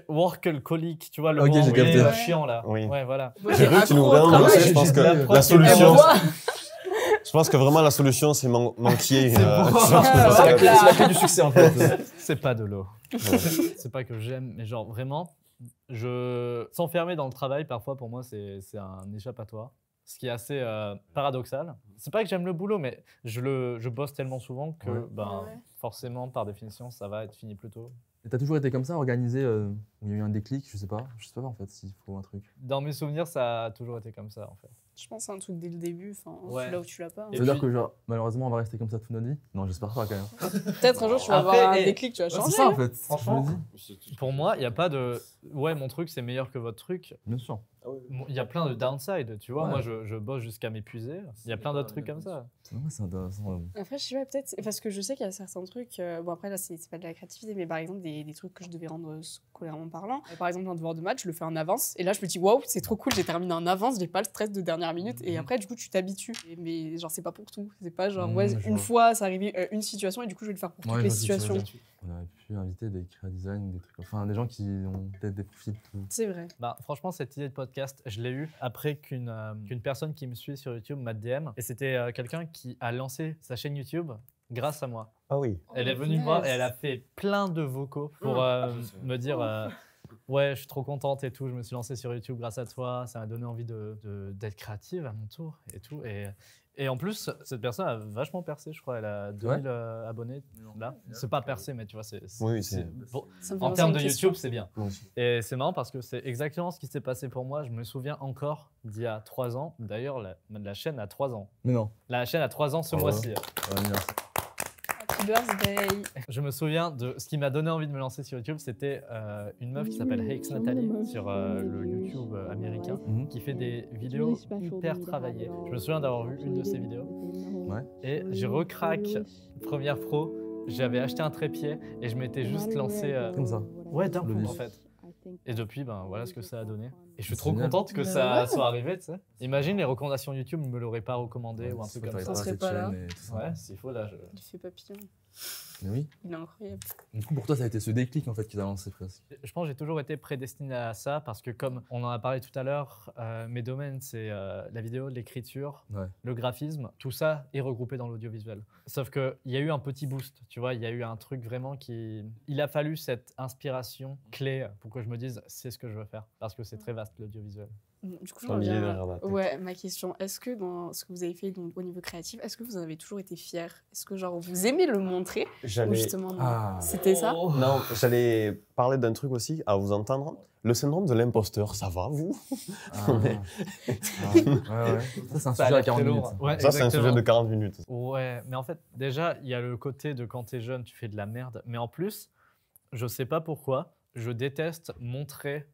Speaker 2: work alcoolique, tu vois, le
Speaker 4: Ok,
Speaker 2: mot
Speaker 4: j'ai capté.
Speaker 2: chiant là.
Speaker 1: Oui.
Speaker 2: Ouais, voilà.
Speaker 3: Moi,
Speaker 1: J'ai vu que tu nous
Speaker 3: accro au
Speaker 1: regardes,
Speaker 3: travail.
Speaker 1: mais je pense que
Speaker 2: La
Speaker 1: la
Speaker 2: prof qui
Speaker 1: solution,
Speaker 3: moi.
Speaker 1: je pense que vraiment la solution, c'est manquer.
Speaker 4: C'est la clé du succès, en fait.
Speaker 2: C'est pas de l'eau. C'est pas que j'aime, mais genre vraiment, s'enfermer dans le travail, parfois pour moi, c'est un échappatoire. Ce qui est assez paradoxal. C'est pas que j'aime le boulot, mais je bosse tellement souvent que
Speaker 4: Ouais.
Speaker 3: Ouais.
Speaker 2: forcément, par définition, ça va être fini plus tôt.
Speaker 4: Et t'as toujours été comme ça, organisé, où il y a eu un déclic, je sais pas en fait s'il faut un truc.
Speaker 2: Dans mes souvenirs, ça a toujours été comme ça, en fait.
Speaker 3: Je pense que c'est un truc dès le début, enfin,
Speaker 2: Ouais.
Speaker 3: tu l'as ou tu l'as pas. hein.
Speaker 2: Et
Speaker 4: Ça veut dire
Speaker 2: puis-
Speaker 4: que genre, malheureusement, on va rester comme ça toute notre vie? Non, j'espère pas quand même.
Speaker 3: Peut-être un jour tu vas
Speaker 2: Après,
Speaker 3: avoir un
Speaker 2: et-
Speaker 3: déclic, tu vas
Speaker 4: C'est
Speaker 3: changer.
Speaker 4: ça en
Speaker 3: hein.
Speaker 4: fait,
Speaker 2: Franchement,
Speaker 4: je me dis.
Speaker 2: Pour moi, il n'y a pas de. Ouais, mon truc, c'est meilleur que votre truc.
Speaker 4: Bien sûr.
Speaker 2: Il y a plein de downside, tu vois.
Speaker 4: Ouais.
Speaker 2: Moi, je bosse jusqu'à m'épuiser. Il y a plein d'autres trucs comme ça.
Speaker 4: Ouais, c'est intéressant.
Speaker 3: Après, je sais pas, peut-être, parce que je sais qu'il y a certains trucs, bon après là c'est pas de la créativité, mais par exemple des trucs que je devais rendre scolairement parlant. Par exemple un devoir de maths, je le fais en avance, et là je me dis waouh, c'est trop cool, j'ai terminé en avance, j'ai pas le stress de dernière minute, et après du coup tu t'habitues. Mais genre c'est pas pour tout, c'est pas genre ouais,
Speaker 4: je
Speaker 3: une
Speaker 4: vois.
Speaker 3: fois ça arrivait une situation, et du coup je vais le faire pour
Speaker 4: Ouais,
Speaker 3: toutes
Speaker 4: je
Speaker 3: les
Speaker 4: vois ce que tu veux
Speaker 3: situations.
Speaker 4: dire. On aurait pu inviter des créa design, des trucs. Enfin, des gens qui ont peut-être des profils.
Speaker 3: C'est vrai.
Speaker 2: Bah, franchement, cette idée de podcast, je l'ai eue après qu'une personne qui me suit sur YouTube m'a DM. Et c'était quelqu'un qui a lancé sa chaîne YouTube grâce à moi.
Speaker 1: Ah oui.
Speaker 2: Elle est venue me voir et elle a fait plein de vocaux pour me dire ouais, je suis trop contente et tout. Je me suis lancée sur YouTube grâce à toi. Ça m'a donné envie d'être créative à mon tour et tout. Et en plus, cette personne a vachement percé, je crois. Elle a 2000 abonnés là. C'est pas percé, mais tu vois,
Speaker 1: Oui, c'est-
Speaker 2: bon.
Speaker 3: Ça me fait
Speaker 2: En
Speaker 3: penser à
Speaker 2: termes
Speaker 3: une
Speaker 2: de
Speaker 3: question.
Speaker 2: YouTube, c'est bien.
Speaker 1: Moi aussi.
Speaker 2: Et c'est marrant parce que c'est exactement ce qui s'est passé pour moi. Je me souviens encore d'il y a 3 ans. D'ailleurs, la chaîne a 3 ans.
Speaker 4: Mais non.
Speaker 2: La chaîne a 3 ans ce
Speaker 1: Oh.
Speaker 2: mois-ci.
Speaker 3: Happy birthday.
Speaker 2: Je me souviens de ce qui m'a donné envie de me lancer sur YouTube. C'était une meuf qui s'appelle Hex Natalie sur le YouTube américain
Speaker 4: Mhm.
Speaker 2: qui fait des vidéos hyper travaillées. Je me souviens d'avoir vu une de ses vidéos.
Speaker 4: Ouais.
Speaker 2: Et je recraque Premiere Pro. J'avais acheté un trépied et je m'étais juste lancé
Speaker 4: Comme ça.
Speaker 2: ouais, d'un
Speaker 4: Le
Speaker 2: coup
Speaker 4: vif.
Speaker 2: en fait. Et depuis, ben, voilà ce que ça a donné. Et je suis
Speaker 4: C'est
Speaker 2: trop
Speaker 4: génial.
Speaker 2: contente que
Speaker 3: Bah
Speaker 2: ça
Speaker 3: ouais.
Speaker 2: soit arrivé, tu sais. Imagine les recommandations YouTube ne me l'auraient pas recommandé ou un truc comme ça.
Speaker 3: serait pas là.
Speaker 2: Ouais, s'il faut, là,
Speaker 3: Il fait papillon.
Speaker 4: Mais oui.
Speaker 3: Il est incroyable.
Speaker 4: Du coup, pour toi, ça a été ce déclic en fait qui t'a lancé presque.
Speaker 2: Je pense que j'ai toujours été prédestiné à ça parce que comme on en a parlé tout à l'heure, mes domaines, c'est la vidéo, l'écriture,
Speaker 4: Ouais.
Speaker 2: le graphisme. Tout ça est regroupé dans l'audiovisuel. Sauf qu'il y a eu un petit boost, tu vois. Il y a eu un truc vraiment qui... Il a fallu cette inspiration clé pour que je me dise c'est ce que je veux faire. Parce que c'est très vaste l'audiovisuel.
Speaker 3: Du coup,
Speaker 1: Dans
Speaker 3: j'en
Speaker 1: l'idée
Speaker 3: viens
Speaker 1: derrière la tête.
Speaker 3: ouais, ma question, est-ce que dans ce que vous avez fait donc, au niveau créatif, est-ce que vous en avez toujours été fier? Est-ce que genre vous aimez le montrer ou
Speaker 1: J'allais.
Speaker 3: justement non
Speaker 4: Ah.
Speaker 3: C'était ça?
Speaker 2: Oh.
Speaker 1: Non, j'allais parler d'un truc aussi, à vous entendre. Le syndrome de l'imposteur, ça va, vous?
Speaker 4: Ah. Ouais, ouais. Ça, c'est un
Speaker 2: Ça a
Speaker 4: sujet à
Speaker 2: l'air
Speaker 4: 40
Speaker 2: très
Speaker 4: minutes.
Speaker 2: lourd. Ouais,
Speaker 1: Ça, c'est un
Speaker 2: exactement.
Speaker 1: sujet de 40 minutes.
Speaker 2: Ouais, mais en fait, déjà, il y a le côté de quand t'es jeune, tu fais de la merde. Mais en plus, je sais pas pourquoi, je déteste montrer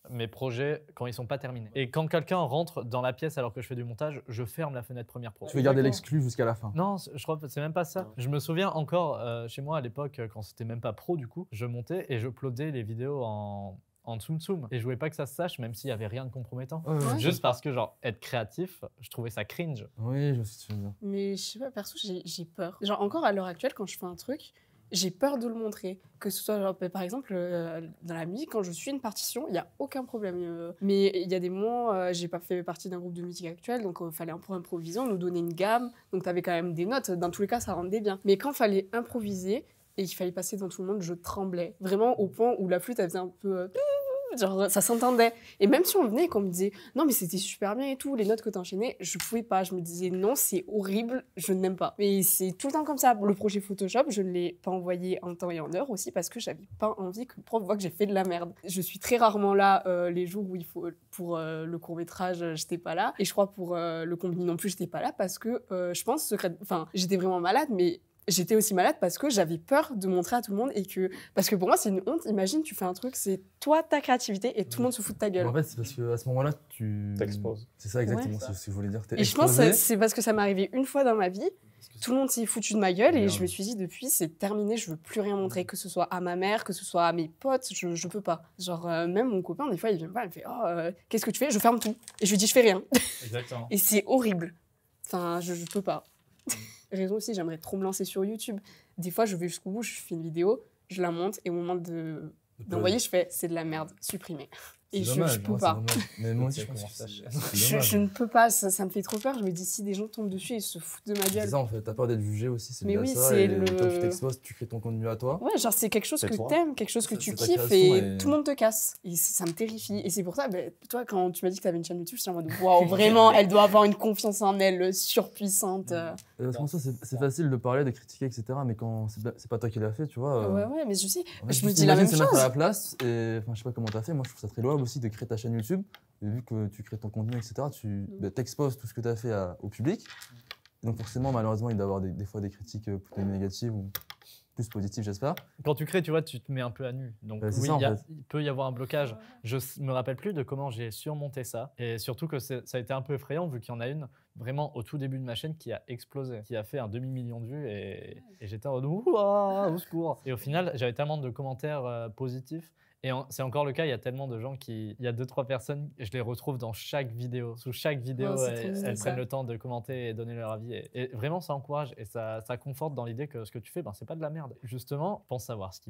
Speaker 2: mes projets quand ils sont pas terminés. Et quand quelqu'un rentre dans la pièce alors que je fais du montage, je ferme la fenêtre Premiere Pro.
Speaker 4: Tu veux garder l'exclu jusqu'à la fin.
Speaker 2: Non, je crois que c'est même pas ça. Je me souviens encore chez moi à l'époque, quand c'était même pas pro du coup, je montais et je uploadais les vidéos en Tsum Tsum. Et je voulais pas que ça se sache, même s'il y avait rien de compromettant.
Speaker 3: Ouais.
Speaker 2: Juste parce que, genre, être créatif, je trouvais ça cringe.
Speaker 4: Oui, je vois ce que tu veux dire.
Speaker 3: Mais je sais pas, perso, j'ai peur. Genre, encore à l'heure actuelle, quand je fais un truc, j'ai peur de le montrer. Que ce soit, genre, par exemple, dans la musique, quand je suis une partition, il n'y a aucun problème. Mais il y a des moments, j'ai pas fait partie d'un groupe de musique actuel, donc il fallait un peu improviser, on nous donnait une gamme, donc tu avais quand même des notes. Dans tous les cas, ça rendait bien. Mais quand il fallait improviser et qu'il fallait passer devant tout le monde, je tremblais. Vraiment au point où la flûte, elle faisait un peu... genre, ça s'entendait. Et même si on venait et qu'on me disait « Non, mais c'était super bien et tout, les notes que t'enchaînais », je pouvais pas. Je me disais « Non, c'est horrible, je n'aime pas ». Mais c'est tout le temps comme ça. Le projet Photoshop, je ne l'ai pas envoyé en temps et en heure aussi parce que j'avais pas envie que le prof voit que j'ai fait de la merde. Je suis très rarement là les jours où il faut... Pour le court-métrage, j'étais pas là. Et je crois pour le combini non plus, j'étais pas là parce que je pense, enfin, j'étais vraiment malade, mais... j'étais aussi malade parce que j'avais peur de montrer à tout le monde et que... Parce que pour moi, c'est une honte. Imagine, tu fais un truc, c'est toi, ta créativité et tout le monde se fout de ta gueule.
Speaker 4: En fait, c'est parce qu'à ce moment-là, tu...
Speaker 1: T'exposes.
Speaker 4: C'est ça exactement, c'est ce que je voulais dire.
Speaker 3: Et je pense que c'est parce que ça m'est arrivé une fois dans ma vie. Tout le monde s'est foutu de ma gueule et je me suis dit, depuis, c'est terminé, je veux plus rien montrer, que ce soit à ma mère, que ce soit à mes potes, je peux pas. Genre, même mon copain, des fois, il vient me voir, il me fait, oh, qu'est-ce que tu fais? Je ferme tout. Et je lui dis, je fais rien.
Speaker 2: Exactement.
Speaker 3: Et c'est horrible. Enfin, je peux pas. Raison aussi, j'aimerais trop me lancer sur YouTube. Des fois, je vais jusqu'au bout, je fais une vidéo, je la monte et au moment d'envoyer, je fais, c'est de la merde, supprimer. Et je peux pas.
Speaker 4: Mais moi aussi, je pense que
Speaker 3: je ne peux pas, ça me fait trop peur. Je me dis, si des gens tombent dessus, ils se foutent de ma gueule.
Speaker 4: C'est ça, en fait, t'as peur d'être jugé aussi.
Speaker 3: Mais oui,
Speaker 4: ça,
Speaker 3: c'est
Speaker 4: le. Quand tu t'exposes, tu crées ton contenu à toi.
Speaker 3: Ouais, genre, c'est quelque chose que t'aimes, quelque chose que tu kiffes et tout le monde te casse. Et ça me terrifie. Et c'est pour ça, toi, quand tu m'as dit que t'avais une chaîne YouTube, j'étais en mode, waouh, vraiment, elle doit avoir une confiance en elle surpuissante.
Speaker 4: C'est facile de parler, de critiquer, etc. Mais quand c'est pas toi qui l'as fait, tu vois.
Speaker 3: Ouais, mais je sais, je me dis la même chose.
Speaker 4: Mettre à la place, et enfin, je sais pas comment t'as fait, moi je trouve ça très louable aussi de créer ta chaîne YouTube. Et vu que tu crées ton contenu, etc., tu t'exposes tout ce que tu as fait au public. Donc forcément, malheureusement, il doit y avoir des fois des critiques plutôt négatives ou plus positives, j'espère.
Speaker 2: Quand tu crées, tu vois, tu te mets un peu à nu. Donc oui, il peut y avoir un blocage. Je me rappelle plus de comment j'ai surmonté ça. Et surtout que ça a été un peu effrayant vu qu'il y en a une vraiment au tout début de ma chaîne qui a explosé, qui a fait un demi-million de vues et j'étais en mode ouah, au secours. Et au final, j'avais tellement de commentaires positifs. Et c'est encore le cas, il y a tellement de gens il y a 2-3 personnes, je les retrouve dans chaque vidéo. Sous chaque vidéo, elles prennent le temps de commenter et donner leur avis. Et vraiment, ça encourage et ça conforte dans l'idée que ce que tu fais, c'est pas de la merde. Justement, pense savoir ce qui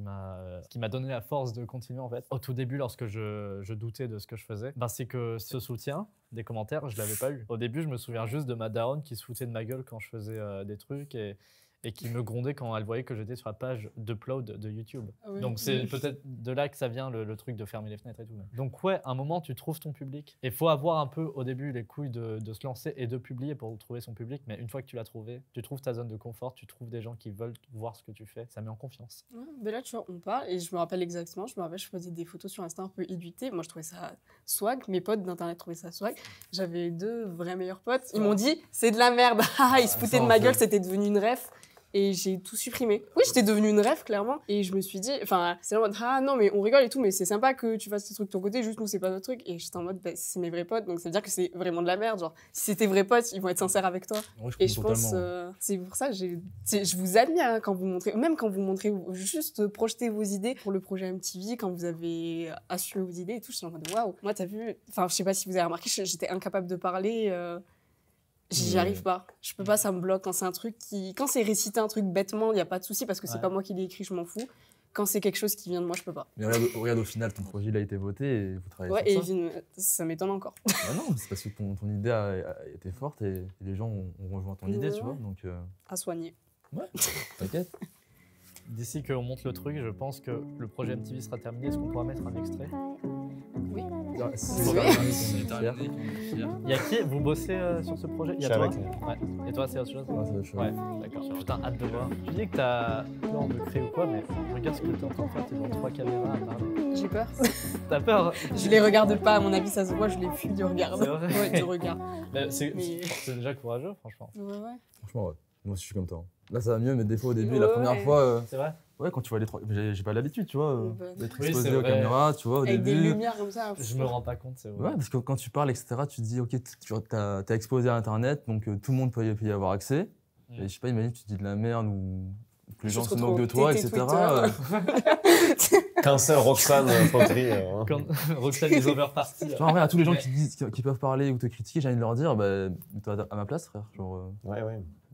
Speaker 2: m'a donné la force de continuer en fait. Au tout début, lorsque je doutais de ce que je faisais, c'est que ce soutien des commentaires, je l'avais pas eu. Au début, je me souviens juste de ma daronne qui se foutait de ma gueule quand je faisais des trucs et qui me grondait quand elle voyait que j'étais sur la page d'upload de YouTube. Ah oui. Donc c'est peut-être de là que ça vient le truc de fermer les fenêtres et tout. Donc ouais, à un moment tu trouves ton public. Et il faut avoir un peu au début les couilles de se lancer et de publier pour trouver son public. Mais une fois que tu l'as trouvé, tu trouves ta zone de confort, tu trouves des gens qui veulent voir ce que tu fais. Ça met en confiance.
Speaker 3: Ouais, mais là tu vois, on parle et je me rappelle exactement, je faisais des photos sur Insta un peu éditées. Moi je trouvais ça swag, mes potes d'internet trouvaient ça swag. J'avais 2 vrais meilleurs potes. Ils m'ont dit c'est de la merde. Ils se foutaient de ma gueule, c'était devenu une ref. Et j'ai tout supprimé. Oui, j'étais devenue une rêve, clairement. Et je me suis dit, enfin, c'est en mode, ah non, mais on rigole et tout, mais c'est sympa que tu fasses tes trucs de ton côté, juste nous, c'est pas notre truc. Et j'étais en mode, c'est mes vrais potes, donc ça veut dire que c'est vraiment de la merde. Genre, si c'est tes vrais potes, ils vont être sincères avec toi.
Speaker 4: Ouais,
Speaker 3: et je pense, c'est pour ça que je vous admire hein, quand vous montrez, même quand vous montrez, juste projeter vos idées pour le projet MTV, quand vous avez assumé vos idées et tout, je suis en mode, waouh. Moi, t'as vu, enfin, je sais pas si vous avez remarqué, j'étais incapable de parler. J'y arrive pas. Je peux pas, ça me bloque. Quand c'est un truc quand c'est réciter un truc bêtement, il y a pas de souci parce que c'est pas moi qui l'ai écrit, je m'en fous. Quand c'est quelque chose qui vient de moi, je peux pas.
Speaker 4: Mais regarde au final, ton projet il a été voté et vous travaillez sur ça.
Speaker 3: Ouais, et ça m'étonne encore.
Speaker 4: Non, c'est parce que ton idée a été forte et les gens ont rejoint ton idée, tu vois. Donc,
Speaker 3: à soigner.
Speaker 4: Ouais, t'inquiète.
Speaker 2: D'ici qu'on monte le truc, je pense que le projet MTV sera terminé. Est-ce qu'on pourra mettre un extrait?
Speaker 3: Oui.
Speaker 2: Il y a qui? Vous bossez sur ce projet? Il y a toi? Ouais. Et toi, c'est autre chose?
Speaker 4: Ouais, c'est autre chose.
Speaker 2: Ouais, d'accord. Putain, hâte de voir. Tu dis que t'as plan de créer ou quoi, mais regarde ce que t'es en train de faire. T'es devant 3 caméras à parler.
Speaker 3: J'ai peur.
Speaker 2: T'as peur?
Speaker 3: Je les regarde pas, à mon avis, ça se voit, je les fuis du regard.
Speaker 2: C'est vrai?
Speaker 3: Ouais, du regard.
Speaker 2: C'est déjà courageux, franchement.
Speaker 3: Ouais.
Speaker 4: Franchement, ouais. Moi aussi, je suis comme toi. Là, ça va mieux, mais des fois, au début, la première fois.
Speaker 2: C'est vrai?
Speaker 4: Ouais, quand tu vois les 3. J'ai pas l'habitude, tu vois, d'être exposé aux
Speaker 2: vrai.
Speaker 4: caméras, tu vois, au
Speaker 3: avec
Speaker 4: début.
Speaker 3: des lumières comme ça.
Speaker 2: Je me rends pas compte, c'est vrai.
Speaker 4: Ouais, parce que quand tu parles, etc., tu te dis, ok, t'es exposé à Internet, donc tout le monde peut y avoir accès. Et je sais pas, imagine, tu dis de la merde ou que les gens se moquent de toi, etc.
Speaker 1: Cancer, Roxane, Poterie.
Speaker 2: Quand Roxane est overparty.
Speaker 4: Tu vois, en vrai, à tous les gens qui peuvent parler ou te critiquer, j'ai envie de leur dire, mets-toi à ma place, frère. Genre,
Speaker 1: ouais.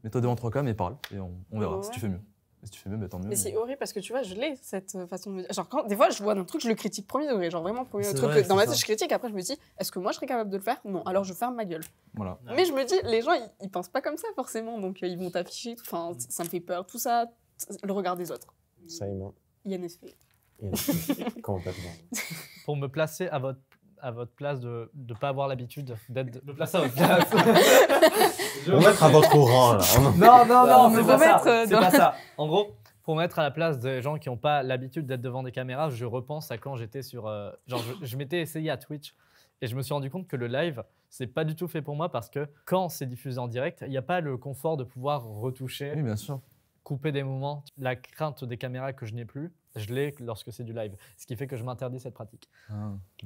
Speaker 4: Mets-toi devant 3 cams et parle. Et on verra si tu fais mieux. Si tu fais mieux, tant mieux.
Speaker 3: Mais c'est horrible parce que tu vois, je l'ai cette façon de me dire. Genre, des fois, je vois un truc, je le critique premier degré. Genre, vraiment premier truc.
Speaker 4: Vrai,
Speaker 3: dans ma tête, je critique. Après, je me dis, est-ce que moi, je serais capable de le faire? Non. Alors, je ferme ma gueule.
Speaker 4: Voilà.
Speaker 3: Mais je me dis, les gens, ils pensent pas comme ça, forcément. Donc, ils vont t'afficher. Enfin, ça me fait peur. Tout ça, le regard des autres.
Speaker 1: Ça y est.
Speaker 3: INFP.
Speaker 1: Complètement.
Speaker 2: Pour me placer à votre place de ne pas avoir l'habitude d'être... Me placer à votre place.
Speaker 1: Pour mettre à votre rang, là.
Speaker 2: Non,
Speaker 3: mais
Speaker 2: c'est
Speaker 3: faut
Speaker 2: pas ça.
Speaker 3: mettre
Speaker 2: C'est pas ça. En gros, pour mettre à la place des gens qui n'ont pas l'habitude d'être devant des caméras, je repense à quand j'étais sur... genre, je m'étais essayé à Twitch et je me suis rendu compte que le live, c'est pas du tout fait pour moi parce que quand c'est diffusé en direct, il n'y a pas le confort de pouvoir retoucher.
Speaker 4: Oui, bien sûr.
Speaker 2: couper des moments. La crainte des caméras que je n'ai plus, je l'ai lorsque c'est du live. Ce qui fait que je m'interdis cette pratique.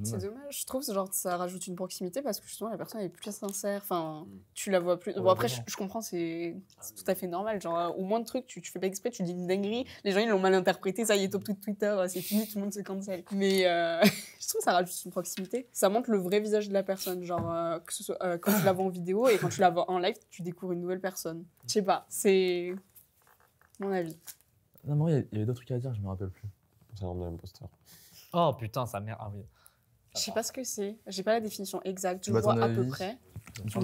Speaker 3: C'est dommage, je trouve, genre, ça rajoute une proximité parce que justement la personne est plus sincère, enfin, tu la vois plus. Bon, après, je comprends, c'est tout à fait normal, genre, au moins de trucs, tu fais pas exprès, tu dis une dinguerie, les gens ils l'ont mal interprété, ça y est, top tout Twitter, c'est fini, tout le monde se cancel. Mais je trouve que ça rajoute une proximité, ça montre le vrai visage de la personne, genre, que ce soit quand tu la vois en vidéo et quand tu la vois en live, tu découvres une nouvelle personne. Je sais pas, c'est mon avis.
Speaker 4: Non, mais il y avait d'autres trucs à dire, je me rappelle plus.
Speaker 1: Syndrome de l'imposteur.
Speaker 2: Oh putain, sa mère. Ah oui.
Speaker 3: Je sais pas ce que c'est, j'ai pas la définition exacte, je
Speaker 4: Bah,
Speaker 3: vois
Speaker 4: ton
Speaker 3: à peu
Speaker 4: avis
Speaker 3: près.